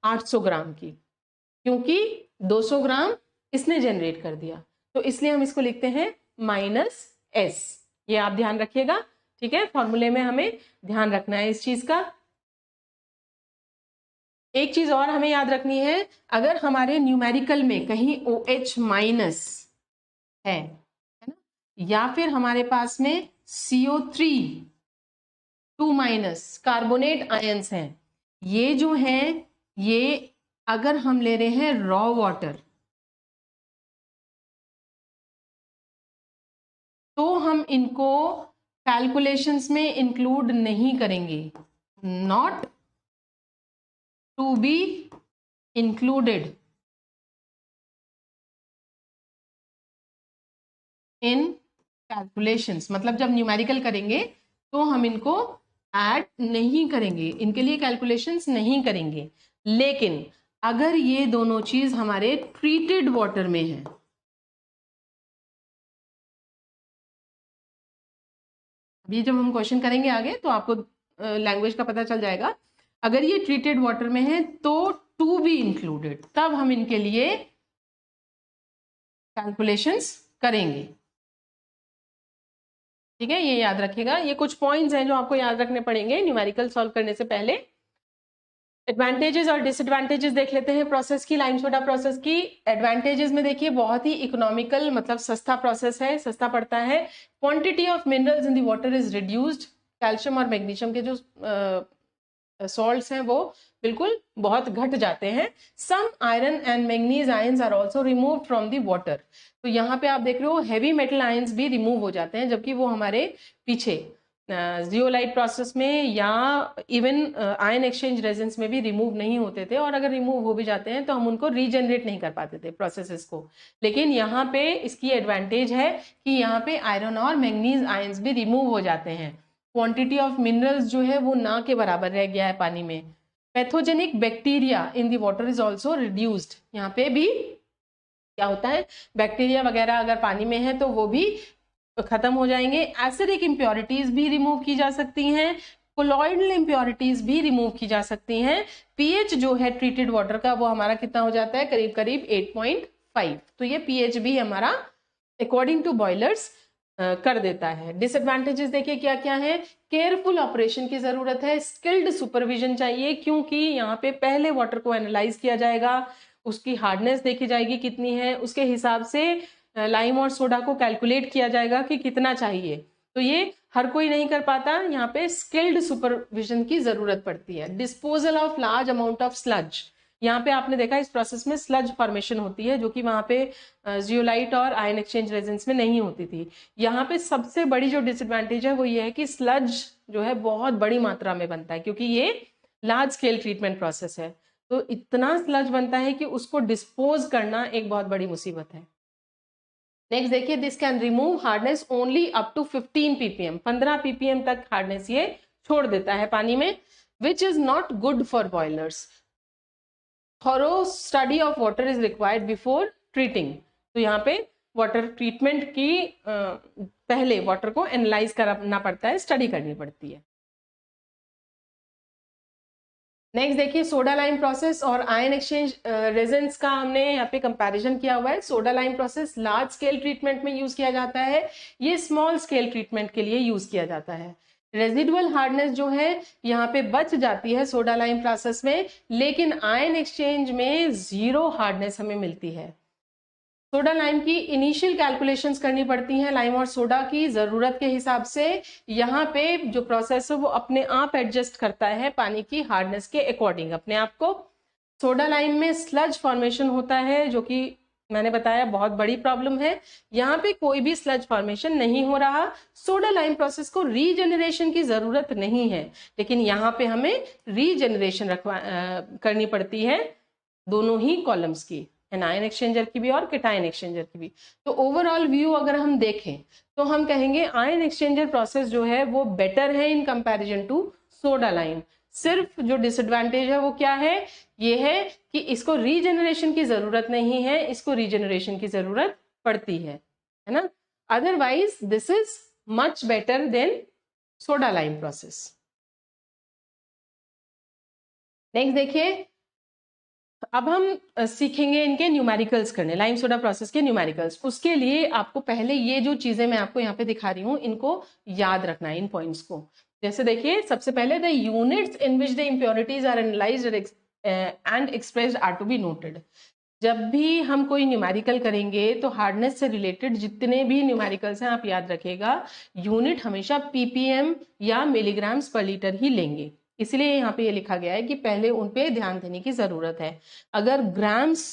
800 ग्राम की, क्योंकि 200 ग्राम इसने जनरेट कर दिया, तो इसलिए हम इसको लिखते हैं -S। ये आप ध्यान रखिएगा। ठीक है, फॉर्मूले में हमें ध्यान रखना है इस चीज का। एक चीज और हमें याद रखनी है, अगर हमारे न्यूमेरिकल में कहीं OH माइनस है ना, या फिर हमारे पास में CO3 2 माइनस कार्बोनेट आयंस हैं, ये जो हैं ये अगर हम ले रहे हैं रॉ वाटर तो हम इनको कैलकुलेशंस में इंक्लूड नहीं करेंगे, not to be included in calculations. मतलब जब न्यूमेरिकल करेंगे तो हम इनको ऐड नहीं करेंगे, इनके लिए कैलकुलेशंस नहीं करेंगे। लेकिन अगर ये दोनों चीज हमारे ट्रीटेड वाटर में है, अभी जब हम क्वेश्चन करेंगे आगे तो आपको लैंग्वेज का पता चल जाएगा। अगर ये ट्रीटेड वाटर में है तो टू बी इंक्लूडेड, तब हम इनके लिए कैलकुलेशंस करेंगे। ठीक है, ये याद रखिएगा। ये कुछ पॉइंट्स हैं जो आपको याद रखने पड़ेंगे न्यूमेरिकल सॉल्व करने से पहले। एडवांटेजेस और डिसएडवांटेजेस देख लेते हैं प्रोसेस की, लाइम सोडा प्रोसेस की। एडवांटेजेस में देखिए बहुत ही इकोनॉमिकल, मतलब सस्ता प्रोसेस है, सस्ता पड़ता है। Quantity of minerals in the water is reduced. Calcium और मैग्नीशियम के जो सॉल्ट्स हैं वो बिल्कुल बहुत घट जाते हैं। Some iron and manganese ions are also removed from the water. तो यहाँ पे आप देख रहे हो हैवी मेटल आयंस भी रिमूव हो जाते हैं, जबकि वो हमारे पीछे जियोलाइट प्रोसेस में या इवन आयन एक्सचेंज रेजिन्स में भी रिमूव नहीं होते थे, और अगर रिमूव हो भी जाते हैं तो हम उनको रीजनरेट नहीं कर पाते थे प्रोसेसेस को। लेकिन यहाँ पे इसकी एडवांटेज है कि यहाँ पे आयरन और मैंगनीज आयंस भी रिमूव हो जाते हैं। क्वांटिटी ऑफ मिनरल्स जो है वो ना के बराबर रह गया है पानी में। Pathogenic bacteria in the water is also reduced. यहाँ पे भी क्या होता है, बैक्टीरिया वगैरह अगर पानी में है तो वो भी खत्म हो जाएंगे। एसिडिक इम्प्योरिटीज भी रिमूव की जा सकती हैं, कोलॉइडल इम्प्योरिटीज भी रिमूव की जा सकती हैं। पीएच जो है ट्रीटेड वाटर का वो हमारा कितना हो जाता है, करीब करीब 8.5। तो ये पीएच भी हमारा अकॉर्डिंग टू बॉयलर्स कर देता है। डिसएडवांटेजेस देखिए क्या क्या है। केयरफुल ऑपरेशन की जरूरत है, स्किल्ड सुपरविजन चाहिए, क्योंकि यहाँ पे पहले वाटर को एनालाइज किया जाएगा, उसकी हार्डनेस देखी जाएगी कितनी है, उसके हिसाब से लाइम और सोडा को कैलकुलेट किया जाएगा कि कितना चाहिए। तो ये हर कोई नहीं कर पाता, यहाँ पे स्किल्ड सुपरविजन की जरूरत पड़ती है। Disposal of large amount of sludge. यहाँ पे आपने देखा इस प्रोसेस में स्लज फॉर्मेशन होती है, जो कि वहां पे जियोलाइट और आयन एक्सचेंज रेजिन्स में नहीं होती थी। यहाँ पे सबसे बड़ी जो डिसएडवांटेज है वो ये है कि स्लज जो है बहुत बड़ी मात्रा में बनता है, क्योंकि ये लार्ज स्केल ट्रीटमेंट प्रोसेस है। तो इतना स्लज बनता है कि उसको डिस्पोज करना एक बहुत बड़ी मुसीबत है। नेक्स्ट देखिए, this can remove hardness only up to 15 ppm। 15 ppm तक हार्डनेस ये छोड़ देता है पानी में, which is not good for boilers. Thorough study of water is required before treating. तो यहाँ पे वाटर ट्रीटमेंट की पहले वाटर को एनालाइज करना पड़ता है, स्टडी करनी पड़ती है। नेक्स्ट देखिए, सोडा लाइम प्रोसेस और आयन एक्सचेंज रेजिन्स का हमने यहाँ पे कंपैरिजन किया हुआ है। Soda lime process large scale treatment में यूज किया जाता है, ये स्मॉल स्केल ट्रीटमेंट के लिए यूज किया जाता है। रेजिडुअल हार्डनेस जो है यहाँ पे बच जाती है सोडा लाइम प्रोसेस में, लेकिन आयन एक्सचेंज में 0 हार्डनेस हमें मिलती है। सोडा लाइम की इनिशियल कैलकुलेशंस करनी पड़ती हैं लाइम और सोडा की जरूरत के हिसाब से। यहाँ पे जो प्रोसेस है वो अपने आप एडजस्ट करता है पानी की हार्डनेस के अकॉर्डिंग अपने आप को। सोडा लाइम में स्लज फॉर्मेशन होता है, जो कि मैंने बताया बहुत बड़ी प्रॉब्लम है। यहाँ पे कोई भी स्लज फॉर्मेशन नहीं हो रहा। सोडा लाइम प्रोसेस को रीजनरेशन की जरूरत नहीं है, लेकिन यहाँ पे हमें रीजनरेशन करनी पड़ती है दोनों ही कॉलम्स की, एनायन एक्सचेंजर की भी और कैटायन एक्सचेंजर की भी। तो ओवरऑल व्यू अगर हम देखें तो हम कहेंगे आयन एक्सचेंजर प्रोसेस जो है वो बेटर है इन कंपैरिजन टू सोडा लाइम। सिर्फ जो डिसएडवांटेज है वो क्या है, ये है कि इसको रीजनरेशन की जरूरत नहीं है, इसको रीजनरेशन की जरूरत पड़ती है ना। Otherwise this is much better than soda lime process. Next देखिए, अब हम सीखेंगे इनके न्यूमेरिकल्स करने, लाइम सोडा प्रोसेस के न्यूमेरिकल्स। उसके लिए आपको पहले ये जो चीजें मैं आपको यहाँ पे दिखा रही हूँ इनको याद रखना है, इन पॉइंट्स को। जैसे देखिए, सबसे पहले the units in which the impurities are analysed and expressed are to be noted. जब भी हम कोई न्यूमेरिकल करेंगे तो हार्डनेस से रिलेटेड जितने भी न्यूमेरिकल्स हैं आप याद रखिएगा, यूनिट हमेशा ppm या मिलीग्राम्स पर लीटर ही लेंगे। इसलिए यहाँ पे ये लिखा गया है कि पहले उन पे ध्यान देने की जरूरत है। अगर ग्राम्स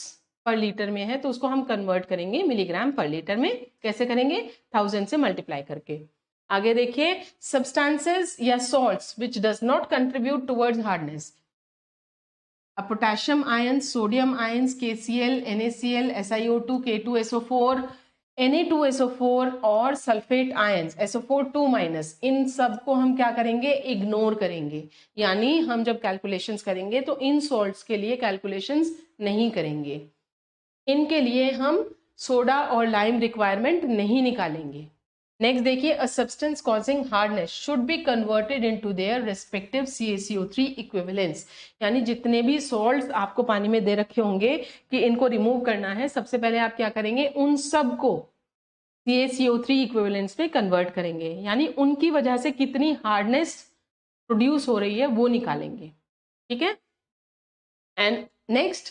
पर लीटर में है तो उसको हम कन्वर्ट करेंगे मिलीग्राम पर लीटर में। कैसे करेंगे, 1000 से मल्टीप्लाई करके। आगे देखिए, सब्सटेंसेस या salts which does not contribute towards hardness. Potassium ions, sodium ions, KCl, NaCl, SiO2, K2SO4, Na2SO4 और सल्फेट आयंस SO4 इन सब को हम क्या करेंगे, इग्नोर करेंगे। यानी हम जब कैलकुलेशंस करेंगे तो इन सॉल्ट्स के लिए कैलकुलेशंस नहीं करेंगे, इनके लिए हम सोडा और लाइम रिक्वायरमेंट नहीं निकालेंगे। नेक्स्ट देखिए, a substance causing hardness should be converted into their respective CaCO3 equivalence. यानी जितने भी सॉल्ट्स आपको पानी में दे रखे होंगे कि इनको रिमूव करना है, सबसे पहले आप क्या करेंगे, उन सब को CaCO3 इक्विवेलेंस में कन्वर्ट करेंगे। यानी उनकी वजह से कितनी हार्डनेस प्रोड्यूस हो रही है वो निकालेंगे। ठीक है, and next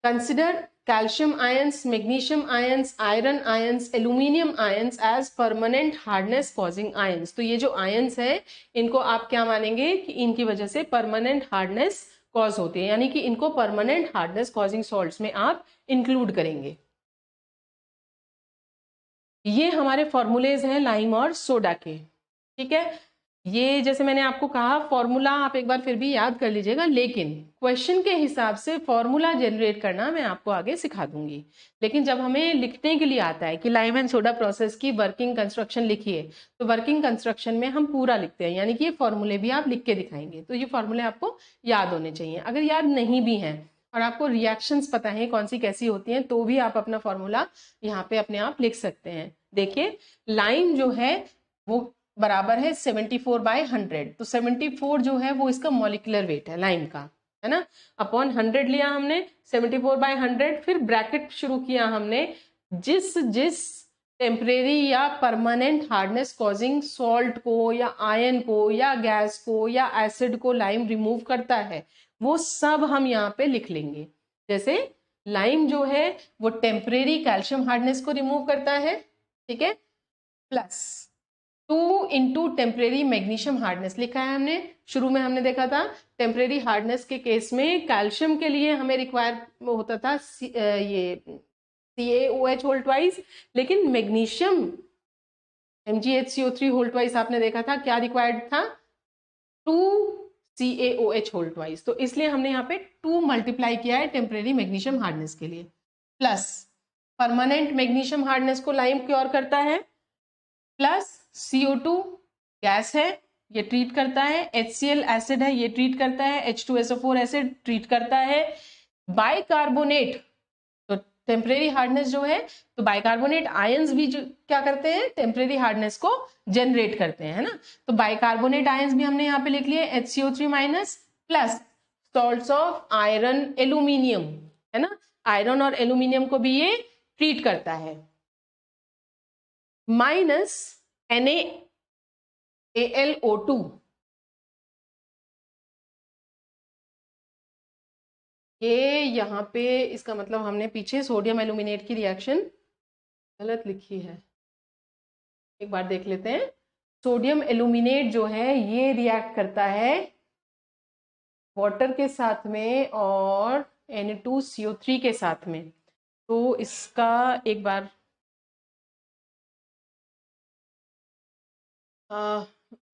consider calcium ions, magnesium ions, iron ions, aluminium ions as permanent hardness causing ions. तो ये जो ions है इनको आप क्या मानेंगे कि इनकी वजह से permanent hardness cause होती है, यानी कि इनको permanent hardness causing salts में आप include करेंगे। ये हमारे फॉर्मूलेज हैं लाइम और सोडा के, ठीक है। ये जैसे मैंने आपको कहा फॉर्मूला आप एक बार फिर भी याद कर लीजिएगा, लेकिन क्वेश्चन के हिसाब से फॉर्मूला जनरेट करना मैं आपको आगे सिखा दूंगी। लेकिन जब हमें लिखने के लिए आता है कि लाइम एंड सोडा प्रोसेस की वर्किंग कंस्ट्रक्शन लिखिए, तो वर्किंग कंस्ट्रक्शन में हम पूरा लिखते हैं, यानी कि ये फॉर्मूले भी आप लिख के दिखाएंगे। तो ये फॉर्मूले आपको याद होने चाहिए। अगर याद नहीं भी हैं और आपको रिएक्शंस पता है कौन सी कैसी होती हैं, तो भी आप अपना फॉर्मूला यहाँ पे अपने आप लिख सकते हैं। देखिए लाइम जो है वो बराबर है 74/100, तो 74 जो है वो इसका मॉलिक्यूलर वेट है लाइम का, है ना, अपॉन 100 लिया हमने 74/100, फिर ब्रैकेट शुरू किया हमने, जिस जिस टेम्परेरी या परमानेंट हार्डनेस कॉजिंग सॉल्ट को या आयन को या गैस को या एसिड को लाइम रिमूव करता है वो सब हम यहाँ पे लिख लेंगे। जैसे लाइम जो है वो टेम्परेरी कैल्शियम हार्डनेस को रिमूव करता है, ठीक है, plus 2 into temporary magnesium hardness लिखा है हमने। शुरू में हमने देखा था टेम्परेरी हार्डनेस के केस में कैल्शियम के लिए हमें रिक्वायर होता था ये CaOH होल ट्वाइस, लेकिन मैग्नीशियम MgHCO3 होल ट्वाइस आपने देखा था क्या रिक्वायर्ड था, 2 CaOH होल ट्वाइस। तो इसलिए हमने यहाँ पे 2 मल्टीप्लाई किया है टेम्परेरी मैग्नीशियम हार्डनेस के लिए, प्लस परमानेंट मैग्नीशियम हार्डनेस को लाइम क्योर करता है, प्लस CO2 गैस है ये ट्रीट करता है, HCl एसिड है ये ट्रीट करता है, H2SO4 एसिड ट्रीट करता है, बाइकार्बोनेट तो टेम्परेरी हार्डनेस जो है, तो बाइकार्बोनेट आयंस भी जो क्या करते हैं टेम्परेरी हार्डनेस को जनरेट करते हैं, है ना। तो बाइकार्बोनेट आयंस भी हमने यहाँ पे लिख लिए HCO3- plus salts of iron aluminium, है ना, आयरन और एल्यूमिनियम को भी ये ट्रीट करता है, माइनस NaAlO2, ये यहाँ पे इसका मतलब हमने पीछे सोडियम एल्यूमिनेट की रिएक्शन गलत लिखी है, एक बार देख लेते हैं। सोडियम एल्यूमिनेट जो है ये रिएक्ट करता है वाटर के साथ में और Na2CO3 के साथ में, तो इसका एक बार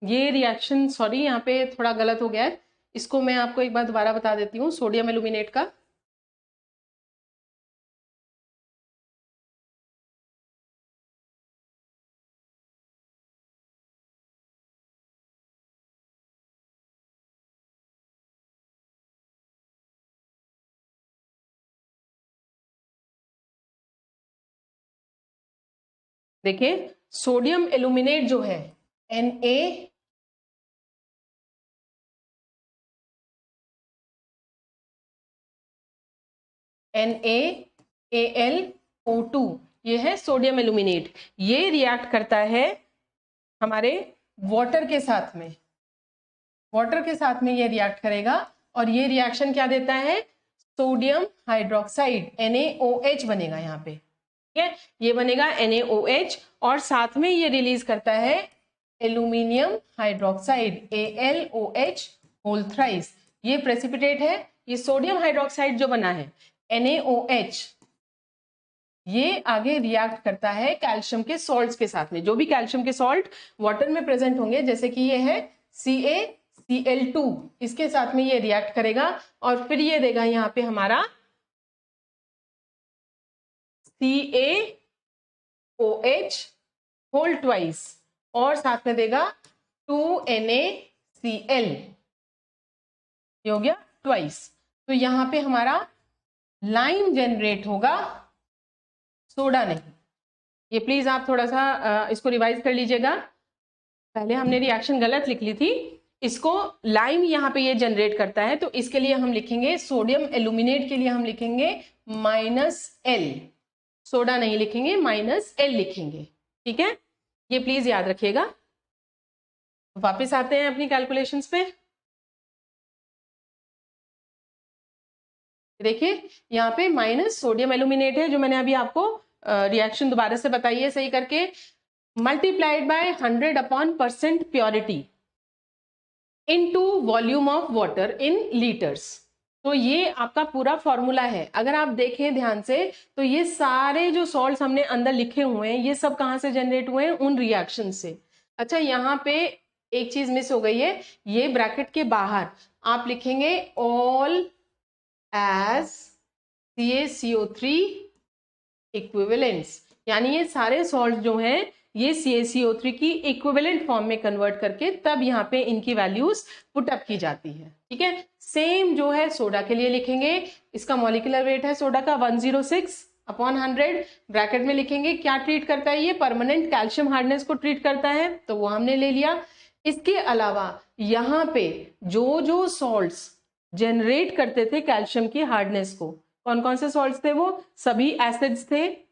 ये रिएक्शन सॉरी यहाँ पे थोड़ा गलत हो गया है, इसको मैं आपको एक बार दोबारा बता देती हूँ सोडियम एल्यूमिनेट का। देखिए सोडियम एल्यूमिनेट जो है NaAlO2 ये है सोडियम एल्यूमिनेट, ये रिएक्ट करता है हमारे वाटर के साथ में, वाटर के साथ में ये रिएक्ट करेगा और ये रिएक्शन क्या देता है सोडियम हाइड्रोक्साइड NaOH बनेगा यहाँ पे, ठीक है, ये बनेगा NaOH और साथ में ये रिलीज करता है aluminium hydroxide AlOH whole thrice, ये प्रेसिपिटेट है। ये सोडियम हाइड्रोक्साइड जो बना है NaOH ये आगे रिएक्ट करता है कैल्शियम के सॉल्ट्स के साथ में, जो भी कैल्शियम के सॉल्ट वाटर में प्रेजेंट होंगे, जैसे कि ये है CaCl2, इसके साथ में ये रिएक्ट करेगा और फिर ये देगा यहाँ पे हमारा CaOH होल ट्वाइस और साथ में देगा 2NaCl, ये हो गया ट्वाइस। तो यहाँ पे हमारा लाइम जनरेट होगा, सोडा नहीं। ये प्लीज आप थोड़ा सा इसको रिवाइज कर लीजिएगा, पहले हमने रिएक्शन गलत लिख ली थी, इसको लाइम यहाँ पे ये जनरेट करता है, तो इसके लिए हम लिखेंगे सोडियम एल्यूमिनेट के लिए हम लिखेंगे -L, सोडा नहीं लिखेंगे -L लिखेंगे, ठीक है, ये प्लीज याद रखिएगा। वापस आते हैं अपनी कैलकुलेशंस पे। देखिए यहाँ पे माइनस सोडियम एल्यूमिनेट है जो मैंने अभी आपको रिएक्शन दोबारा से बताई है सही करके, multiplied by 100% purity into volume of water in litres. तो ये आपका पूरा फॉर्मूला है। अगर आप देखें ध्यान से तो ये सारे जो सॉल्ट्स हमने अंदर लिखे हुए हैं ये सब कहाँ से जनरेट हुए हैं, उन रिएक्शन से। अच्छा यहाँ पे एक चीज मिस हो गई है, ये ब्रैकेट के बाहर आप लिखेंगे ऑल एज CaCO3 इक्विवेलेंट्स, यानी ये सारे सॉल्ट जो हैं ये CaCO3 की इक्विवेलेंट फॉर्म में कन्वर्ट करके तब यहाँ पे इनकी वैल्यूज पुटअप की जाती है। ठीक है, सेम जो है सोडा के लिए लिखेंगे, इसका मॉलिक्यूलर वेट है सोडा का 106/100, ब्रैकेट में लिखेंगे क्या ट्रीट करता है, ये परमानेंट कैल्शियम हार्डनेस को ट्रीट करता है, तो वो हमने ले लिया। इसके अलावा यहाँ पे जो जो सॉल्ट्स जनरेट करते थे कैल्शियम की हार्डनेस को, कौन कौन से सॉल्ट्स थे, वो सभी एसिड्स थे,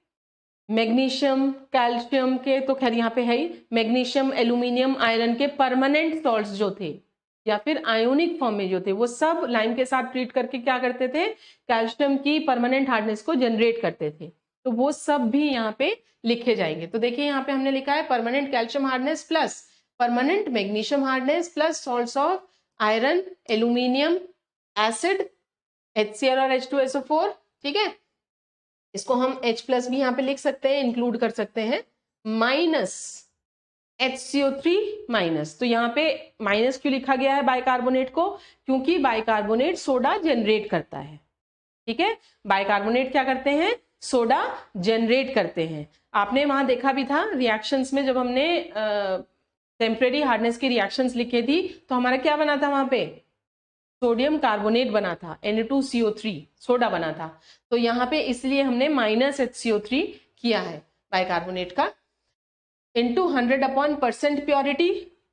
मैग्नीशियम, कैल्शियम के तो खैर यहाँ पे है ही, मैग्नीशियम, एल्यूमिनियम, आयरन के परमानेंट सॉल्ट्स जो थे या फिर आयोनिक फॉर्म में जो थे वो सब लाइम के साथ ट्रीट करके क्या करते थे, कैल्शियम की परमानेंट हार्डनेस को जनरेट करते थे। तो वो सब भी यहाँ पे लिखे जाएंगे। तो देखिए यहाँ पे हमने लिखा है permanent calcium hardness plus permanent magnesium hardness plus salts of iron, aluminium, acid, HCl और H2SO4। ठीक है, इसको हम H+ भी यहाँ पे लिख सकते हैं, इंक्लूड कर सकते हैं, माइनस HCO3 माइनस। तो यहाँ पे माइनस क्यों लिखा गया है बाइकार्बोनेट को, क्योंकि बाइकार्बोनेट सोडा जनरेट करता है। ठीक है, बाइकार्बोनेट क्या करते हैं, सोडा जनरेट करते हैं। आपने वहां देखा भी था रिएक्शंस में, जब हमने टेम्परेरी हार्डनेस की रिएक्शंस लिखी थी तो हमारा क्या बना था, वहां पे सोडियम कार्बोनेट बना था, Na2CO3 सोडा बना था। तो यहाँ पे इसलिए हमने माइनस HCO3 किया है बाइकार्बोनेट का, इंटू 100% प्योरिटी,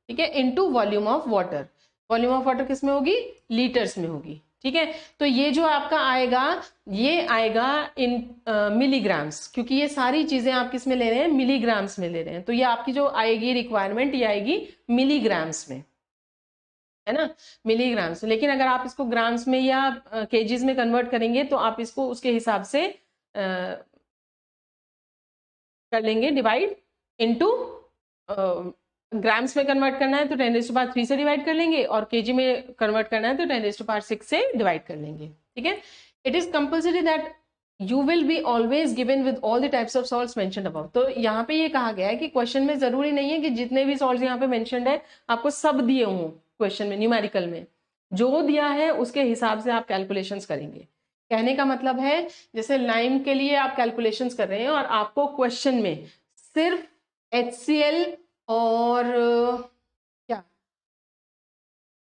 ठीक है, into volume of water. Volume of water किस में होगी, लीटर्स में होगी। ठीक है, तो ये जो आपका आएगा ये आएगा इन मिलीग्राम्स, क्योंकि ये सारी चीजें आप किस में ले रहे हैं, मिलीग्राम्स में ले रहे हैं। तो ये आपकी जो आएगी रिक्वायरमेंट ये आएगी मिलीग्राम्स में, है ना, मिलीग्राम्स। लेकिन अगर आप इसको ग्राम्स में या केजीज में कन्वर्ट करेंगे तो आप इसको उसके हिसाब से कर लेंगे डिवाइड, इनटू ग्राम्स में कन्वर्ट करना है तो 10⁻³ से डिवाइड कर लेंगे, और केजी में कन्वर्ट करना है तो 10⁻6 से डिवाइड कर लेंगे। ठीक है, it is compulsory that you will be always given with all the types of salts mentioned above. तो यहाँ पे ये कहा गया है कि क्वेश्चन में जरूरी नहीं है कि जितने भी सॉल्ट्स यहाँ पे मेंशन्ड है आपको सब दिए हों, क्वेश्चन में न्यूमेरिकल में जो दिया है उसके हिसाब से आप कैलकुलेशंस करेंगे। कहने का मतलब है जैसे लाइम के लिए आप कैलकुलेशंस कर रहे हैं और आपको क्वेश्चन में सिर्फ HCl और क्या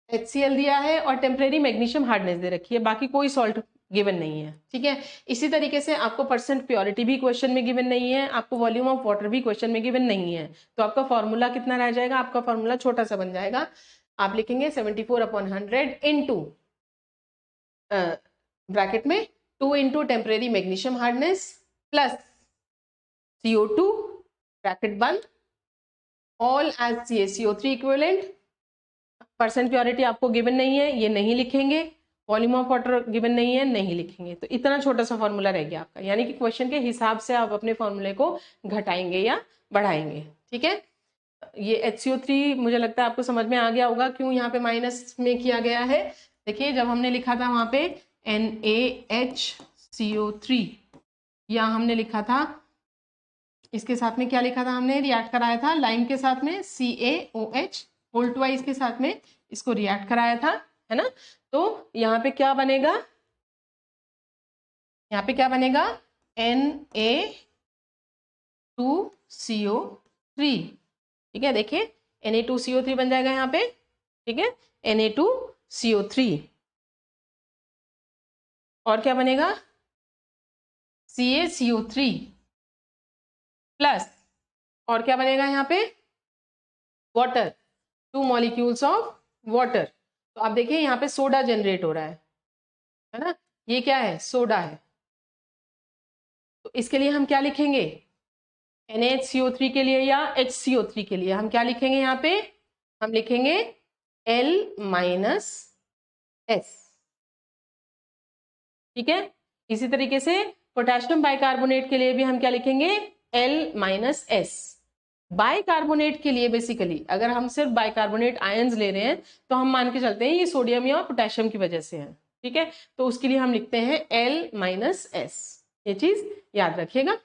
HCl दिया है और टेम्परेरी मैग्नीशियम हार्डनेस दे रखी है, बाकी कोई सॉल्ट गिवन नहीं है। ठीक है, इसी तरीके से आपको परसेंट प्योरिटी भी क्वेश्चन में गिवन नहीं है, आपको वॉल्यूम ऑफ वाटर भी क्वेश्चन में गिवन नहीं है। तो आपका फॉर्मूला कितना रह जाएगा, आपका फॉर्मूला छोटा सा बन जाएगा। आप लिखेंगे 74/100 इंटू ब्रैकेट में 2 into temporary magnesium hardness plus CO2 bracket बंद, all as CaCO3 equivalent. Percent purity आपको गिवन नहीं है, ये नहीं लिखेंगे, वॉल्यूम ऑफ वाटर गिवन नहीं है, नहीं लिखेंगे। तो इतना छोटा सा फॉर्मूला रह गया आपका, यानी कि क्वेश्चन के हिसाब से आप अपने फॉर्मूले को घटाएंगे या बढ़ाएंगे। ठीक है, ये HCO3 मुझे लगता है आपको समझ में आ गया होगा क्यों यहाँ पे माइनस में किया गया है। देखिए जब हमने लिखा था वहां पे NaHCO3, या हमने लिखा था इसके साथ में क्या लिखा था, हमने रिएक्ट कराया था लाइम के साथ में CaOH होल ट्वाइस के साथ में इसको रिएक्ट कराया था, है ना। तो यहाँ पे क्या बनेगा, यहाँ पे क्या बनेगा, Na2CO3। ठीक है, देखिए Na2CO3 बन जाएगा यहाँ पे। ठीक है, Na2CO3 और क्या बनेगा, CaCO3 प्लस और क्या बनेगा यहाँ पे, वाटर, 2 मॉलिक्यूल्स ऑफ वाटर। तो आप देखिए यहाँ पे सोडा जनरेट हो रहा है ना, ये क्या है, सोडा है। तो इसके लिए हम क्या लिखेंगे, NaHCO3 के लिए या HCO3 के लिए हम क्या लिखेंगे, यहाँ पे हम लिखेंगे L - S। ठीक है। इसी तरीके से पोटेशियम बाइकार्बोनेट के लिए भी हम क्या लिखेंगे, L-S। बाइकार्बोनेट के लिए बेसिकली अगर हम सिर्फ बाइकार्बोनेट आयंस ले रहे हैं तो हम मान के चलते हैं ये सोडियम या पोटेशियम की वजह से है, ठीक है। तो उसके लिए हम लिखते हैं L-S, ये चीज याद रखिएगा।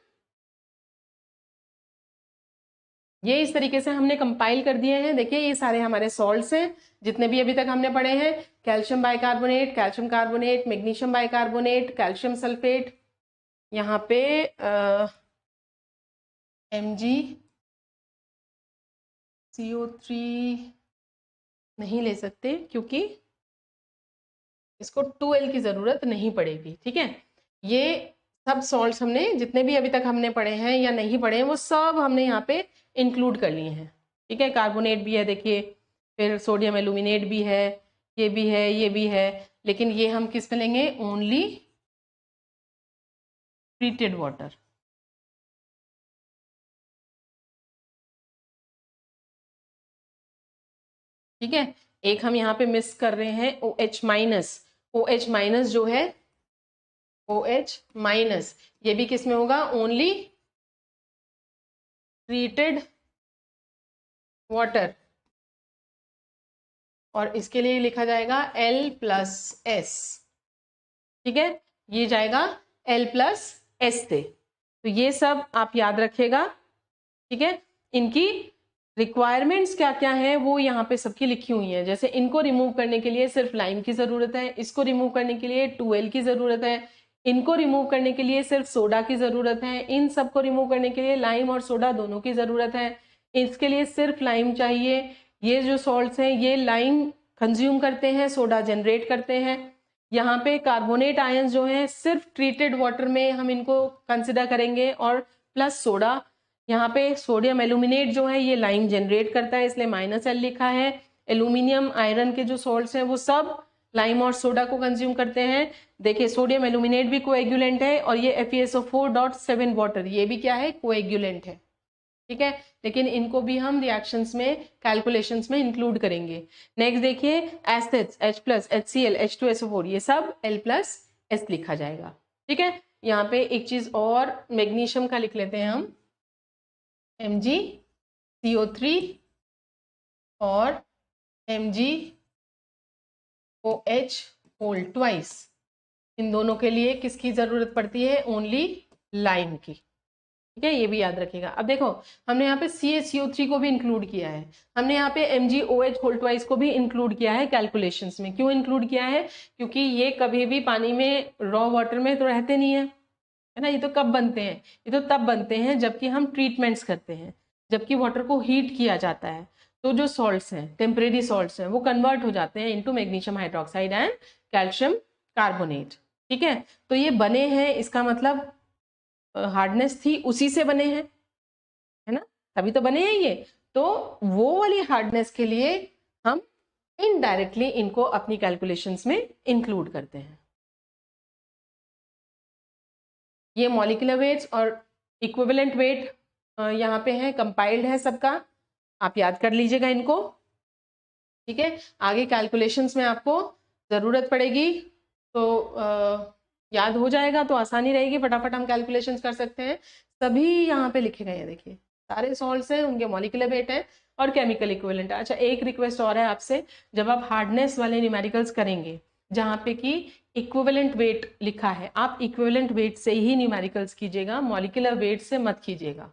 ये इस तरीके से हमने कंपाइल कर दिए हैं। देखिए ये सारे हमारे सॉल्ट्स हैं जितने भी अभी तक हमने पढ़े हैं, calcium bicarbonate, calcium carbonate, magnesium bicarbonate, calcium sulphate, यहाँ पे MgCO3 नहीं ले सकते क्योंकि इसको 2L की जरूरत नहीं पड़ेगी, ठीक है। ये सब सॉल्ट्स हमने जितने भी अभी तक हमने पढ़े हैं या नहीं पढ़े हैं वो सब हमने यहाँ पे इंक्लूड कर लिए हैं, ठीक है। कार्बोनेट भी है देखिए, फिर सोडियम एल्यूमिनेट भी है, ये भी है, ये भी है, लेकिन ये हम किस में लेंगे, ओनली ट्रीटेड वाटर। ठीक है। एक हम यहाँ पे मिस कर रहे हैं OH-, OH- जो है OH-, ये भी किस में होगा, ओनली ट्रीटेड वाटर, और इसके लिए लिखा जाएगा L+S, ठीक है। ये जाएगा L+S से। तो ये सब आप याद रखिएगा, ठीक है। इनकी रिक्वायरमेंट्स क्या क्या है वो यहाँ पे सबकी लिखी हुई है। जैसे इनको रिमूव करने के लिए सिर्फ लाइम की जरूरत है, इसको रिमूव करने के लिए 2L की जरूरत है, इनको रिमूव करने के लिए सिर्फ सोडा की जरूरत है, इन सबको रिमूव करने के लिए लाइम और सोडा दोनों की जरूरत है, इसके लिए सिर्फ लाइम चाहिए। ये जो सॉल्ट्स हैं ये लाइम कंज्यूम करते हैं, सोडा जनरेट करते हैं। यहाँ पे कार्बोनेट आयंस जो हैं सिर्फ ट्रीटेड वाटर में हम इनको कंसिडर करेंगे, और प्लस सोडा। यहाँ पे सोडियम एल्यूमिनेट जो है ये लाइम जनरेट करता है, इसलिए -L लिखा है। एल्यूमिनियम आयरन के जो सॉल्ट्स हैं वो सब लाइम और सोडा को कंज्यूम करते हैं। देखिए सोडियम एल्यूमिनेट भी कोएगुलेंट है, और ये FeSO4.7 वाटर ये भी क्या है, कोएगुलेंट है, ठीक है। लेकिन इनको भी हम रिएक्शंस में, कैलकुलेशंस में इंक्लूड करेंगे। नेक्स्ट देखिए एसिड्स H+, HCl, H2SO4 ये सब L+S लिखा जाएगा, ठीक है। यहाँ पे एक चीज और मैग्नीशियम का लिख लेते हैं हम, MgCO3 और MgOH2। इन दोनों के लिए किसकी जरूरत पड़ती है, ओनली लाइम की, ठीक है। ये भी याद रखिएगा। अब देखो हमने यहाँ पे CaCO3 को भी इंक्लूड किया है, हमने यहाँ पे MgOH2 को भी इंक्लूड किया है कैलकुलेशंस में। क्यों इंक्लूड किया है, क्योंकि ये कभी भी पानी में रॉ वाटर में तो रहते नहीं है ना। ये तो कब बनते हैं, ये तो तब बनते हैं जबकि हम ट्रीटमेंट्स करते हैं, जबकि वाटर को हीट किया जाता है, तो जो सॉल्ट्स हैं, टेम्परेरी सॉल्ट्स हैं, वो कन्वर्ट हो जाते हैं into magnesium hydroxide and calcium carbonate, ठीक है। तो ये बने हैं, इसका मतलब हार्डनेस थी उसी से बने हैं, है ना, तभी तो बने हैं ये। तो वो वाली हार्डनेस के लिए हम इनडायरेक्टली इनको अपनी कैलकुलेशंस में इंक्लूड करते हैं। ये मॉलिक्यूलर वेट्स और इक्विवेलेंट वेट यहाँ पे है, कंपाइल्ड है सबका, आप याद कर लीजिएगा इनको, ठीक है। आगे कैलकुलेशंस में आपको ज़रूरत पड़ेगी तो याद हो जाएगा तो आसानी रहेगी, फटाफट हम कैलकुलेशंस कर सकते हैं। सभी यहाँ पे लिखे गए हैं, देखिए सारे सॉल्ट्स हैं, उनके मॉलिक्यूलर वेट है और केमिकल इक्विवेलेंट है। अच्छा एक रिक्वेस्ट और है आपसे, जब आप हार्डनेस वाले न्यूमेरिकल्स करेंगे जहाँ पे कि इक्विवेलेंट वेट लिखा है, आप इक्विवेलेंट वेट से ही न्यूमेरिकल्स कीजिएगा, मॉलिक्यूलर वेट से मत कीजिएगा।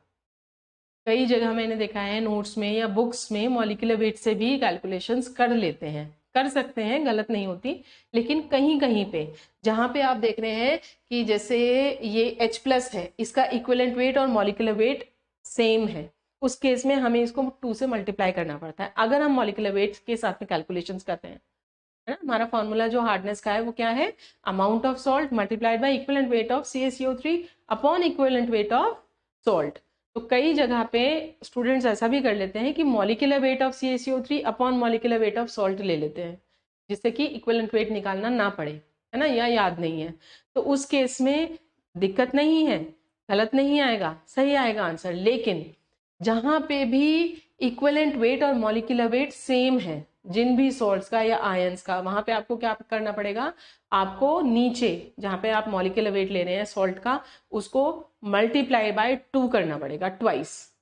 कई जगह मैंने देखा है नोट्स में या बुक्स में मॉलिक्यूलर वेट से भी कैलकुलेशंस कर लेते हैं, कर सकते हैं, गलत नहीं होती। लेकिन कहीं कहीं पे जहाँ पे आप देख रहे हैं कि जैसे ये H+ है, इसका इक्विवेलेंट वेट और मॉलिक्यूलर वेट सेम है, उस केस में हमें इसको 2 से मल्टीप्लाई करना पड़ता है अगर हम मॉलिक्यूलर वेट के साथ में कैलकुलेशंस करते हैं, है ना। हमारा फॉर्मूला जो हार्डनेस का है वो क्या है, amount of salt multiplied by equivalent weight of CaCO3 upon equivalent weight of salt. तो कई जगह पे स्टूडेंट्स ऐसा भी कर लेते हैं कि molecular weight of CaCO3 upon molecular weight of salt ले लेते हैं, जिससे कि इक्विवेलेंट वेट निकालना ना पड़े, है ना, या याद नहीं है। तो उस केस में दिक्कत नहीं है, गलत नहीं आएगा, सही आएगा आंसर। लेकिन जहाँ पे भी इक्विवेलेंट वेट और मॉलिक्यूलर वेट सेम है, जिन भी सॉल्ट्स का या आयंस का, वहां पे आपको क्या करना पड़ेगा, आपको नीचे जहां पे आप मॉलिक्यूलर वेट ले रहे हैं सॉल्ट का, उसको मल्टीप्लाई बाय 2 करना पड़ेगा, ट्वाइस।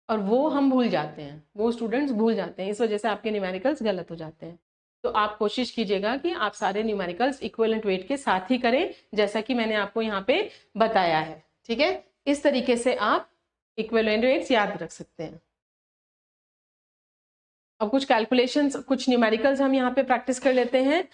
और वो हम भूल जाते हैं, वो स्टूडेंट्स भूल जाते हैं, इस वजह से आपके न्यूमेरिकल्स गलत हो जाते हैं। तो आप कोशिश कीजिएगा कि आप सारे न्यूमेरिकल्स इक्विवेलेंट वेट के साथ ही करें, जैसा कि मैंने आपको यहाँ पे बताया है। ठीक है, इस तरीके से आप इक्विवेलेंट वेट्स याद रख सकते हैं। अब कुछ कैलकुलेशंस, कुछ न्यूमेरिकल्स हम यहाँ पे प्रैक्टिस कर लेते हैं।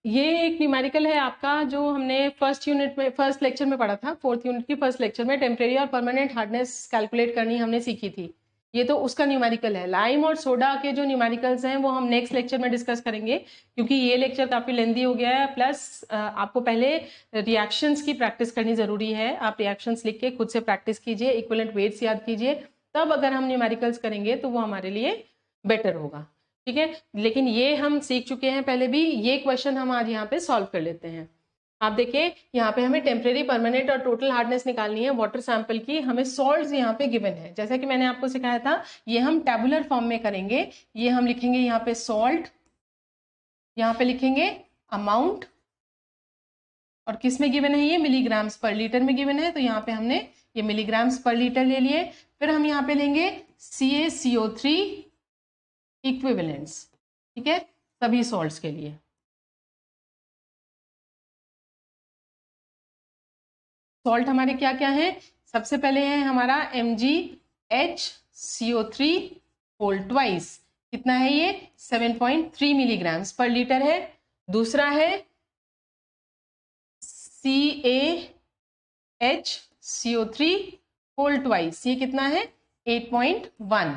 ये एक न्यूमेरिकल है आपका जो हमने फर्स्ट यूनिट में, फर्स्ट लेक्चर में पढ़ा था, फोर्थ यूनिट की फर्स्ट लेक्चर में टेम्परेरी और परमानेंट हार्डनेस कैलकुलेट करनी हमने सीखी थी। ये तो उसका न्यूमेरिकल है। लाइम और सोडा के जो न्यूमेरिकल्स हैं वो हम नेक्स्ट लेक्चर में डिस्कस करेंगे, क्योंकि ये लेक्चर काफी लेंदी हो गया है। प्लस आपको पहले रिएक्शंस की प्रैक्टिस करनी जरूरी है। आप रिएक्शंस लिख के खुद से प्रैक्टिस कीजिए, इक्विवेलेंट वेट्स याद कीजिए, तब अगर हम न्यूमेरिकल्स करेंगे तो वो हमारे लिए बेटर होगा। ठीक है, लेकिन ये हम सीख चुके हैं पहले भी। ये क्वेश्चन हम आज यहाँ पे सॉल्व कर लेते हैं। आप देखिए यहाँ पे हमें टेम्परेरी, परमानेंट और टोटल हार्डनेस निकालनी है वाटर सैंपल की। हमें सॉल्ट्स यहाँ पे गिवन है, जैसा कि मैंने आपको सिखाया था। ये हम टेबुलर फॉर्म में करेंगे। ये हम लिखेंगे यहाँ पे सॉल्ट, यहाँ पे लिखेंगे अमाउंट, और किस में गिवन है, ये मिलीग्राम्स पर लीटर में गिवन है, तो यहाँ पे हमने ये मिलीग्राम्स पर लीटर ले लिए। फिर हम यहाँ पे लेंगे CaCO3 इक्विवेलेंट्स। ठीक है, सभी सॉल्ट्स के लिए। सॉल्ट हमारे क्या क्या है, सबसे पहले है हमारा MgHCO3 होल ट्वाइस। कितना है ये, 7.3 मिलीग्राम्स पर लीटर है। दूसरा है CaHCO3 होल ट्वाइस, ये कितना है, 8.1।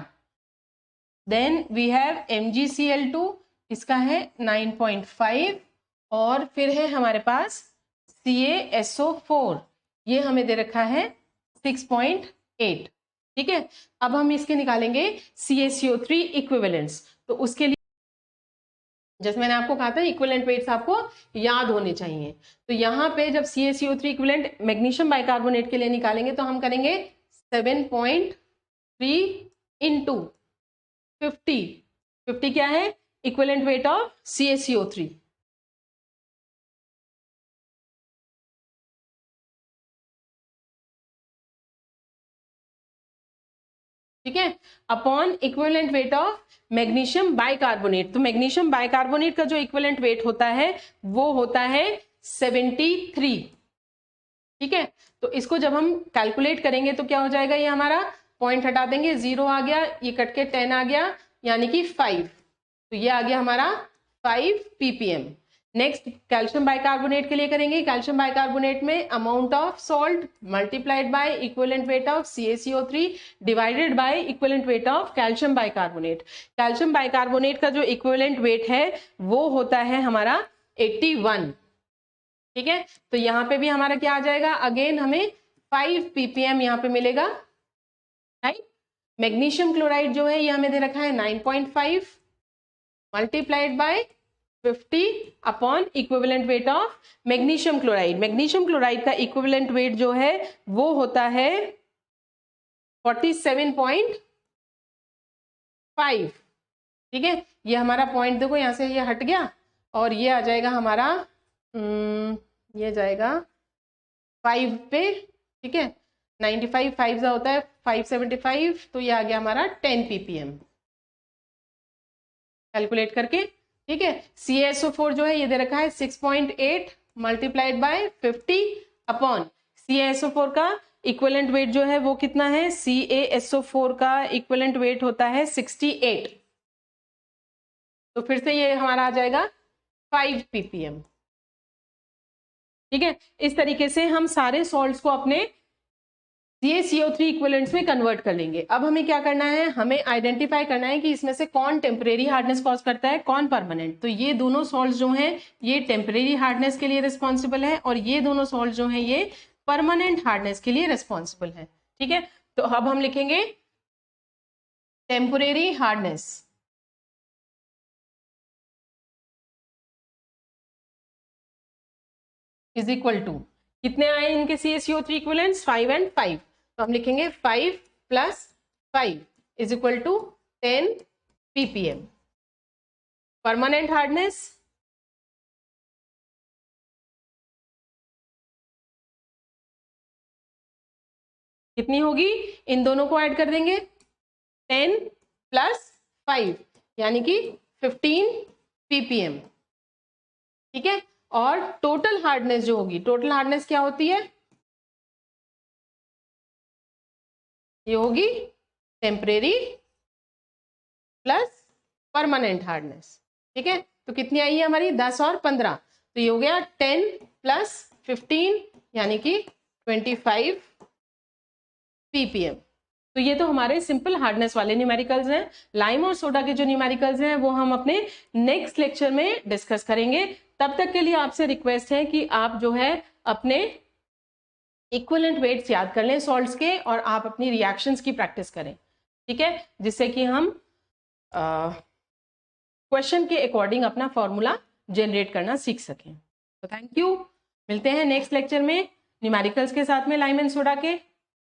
देन वी हैव MgCl2, इसका है 9.5। और फिर है हमारे पास CaSO4, ये हमें दे रखा है 6.8। ठीक है, अब हम इसके निकालेंगे CaCO3 इक्विवेलेंट्स। तो उसके लिए जैसे मैंने आपको कहा था इक्विवेलेंट वेट्स आपको याद होने चाहिए। तो यहाँ पे जब CaCO3 इक्विवेलेंट मैग्नीशियम बाइकार्बोनेट के लिए निकालेंगे तो हम करेंगे 7.3 इंटू 50 क्या है, इक्विवेलेंट वेट ऑफ CaCO3। ठीक है, upon equivalent weight of magnesium bicarbonate. तो मैग्नीशियम बाइकार्बोनेट का जो इक्विवेलेंट वेट होता है वो होता है 73। ठीक है, तो इसको जब हम कैलकुलेट करेंगे तो क्या हो जाएगा, ये हमारा पॉइंट हटा देंगे, 0 आ गया, ये कट के 10 आ गया, यानी कि 5। तो ये आ गया हमारा 5 ppm। नेक्स्ट कैल्शियम बाइकार्बोनेट के लिए करेंगे। कैल्शियम बाइकार्बोनेट में amount of salt multiplied by equivalent weight of CaCO3 divided by equivalent weight of calcium bicarbonate. Calcium bicarbonate का जो इक्विवेलेंट वेट है वो होता है हमारा 81। ठीक है, तो यहाँ पे भी हमारा क्या आ जाएगा, अगेन हमें 5 ppm यहाँ पे मिलेगा। राइट, मैग्नीशियम क्लोराइड जो है ये हमें दे रखा है 9.5 multiplied by 50 upon equivalent weight of magnesium chloride. Magnesium chloride का इक्विवेलेंट वेट जो है वो होता है 47.5। ठीक है, ये हमारा पॉइंट देखो यहाँ से ये हट गया, और ये आ जाएगा हमारा ये जाएगा 5 पे। ठीक है, 95 5 का होता है 575, तो ये आ गया हमारा 10 ppm कैलकुलेट करके। ठीक है, CaSO4 जो है ये दे रखा है 6.8 मल्टीप्लाइड बाय 50 अपॉन CaSO4 का इक्विवेलेंट वेट जो है वो कितना है, CaSO4 का इक्विवेलेंट वेट होता है 68। तो फिर से ये हमारा आ जाएगा 5 ppm। ठीक है, इस तरीके से हम सारे सॉल्ट्स को अपने CaCO3 इक्विवेलेंट्स में कन्वर्ट कर लेंगे। अब हमें क्या करना है, हमें आइडेंटिफाई करना है कि इसमें से कौन टेम्परेरी हार्डनेस कॉज करता है, कौन परमानेंट। तो ये दोनों सॉल्ट्स जो हैं ये टेम्परेरी हार्डनेस के लिए रिस्पॉन्सिबल है, और ये दोनों सॉल्ट जो हैं ये परमानेंट हार्डनेस के लिए रिस्पॉन्सिबल है। ठीक है, तो अब हम लिखेंगे temporary hardness is equal to, कितने आए इनके CaCO3 इक्विवेलेंट्स, 5 और 5। तो हम लिखेंगे 5 + 5 is equal to 10 ppm। Permanent hardness कितनी होगी, इन दोनों को ऐड कर देंगे, 10 + 5 यानी कि 15 ppm। ठीक है, और टोटल हार्डनेस जो होगी, टोटल हार्डनेस क्या होती है, ये होगी टेम्परेरी प्लस परमानेंट हार्डनेस। ठीक है, तो कितनी आई है हमारी, 10 और 15, तो ये हो गया 10 + 15 यानी कि 25 ppm। तो ये तो हमारे सिंपल हार्डनेस वाले न्यूमेरिकल्स हैं। लाइम और सोडा के जो न्यूमेरिकल्स हैं वो हम अपने नेक्स्ट लेक्चर में डिस्कस करेंगे। तब तक के लिए आपसे रिक्वेस्ट है कि आप जो है अपने इक्विवेलेंट वेट्स याद कर लें सॉल्ट्स के, और आप अपनी रिएक्शंस की प्रैक्टिस करें। ठीक है, जिससे कि हम क्वेश्चन के अकॉर्डिंग अपना फॉर्मूला जनरेट करना सीख सकें। तो थैंक यू, मिलते हैं नेक्स्ट लेक्चर में न्यूमेरिकल्स के साथ में लाइम एंड सोडा के।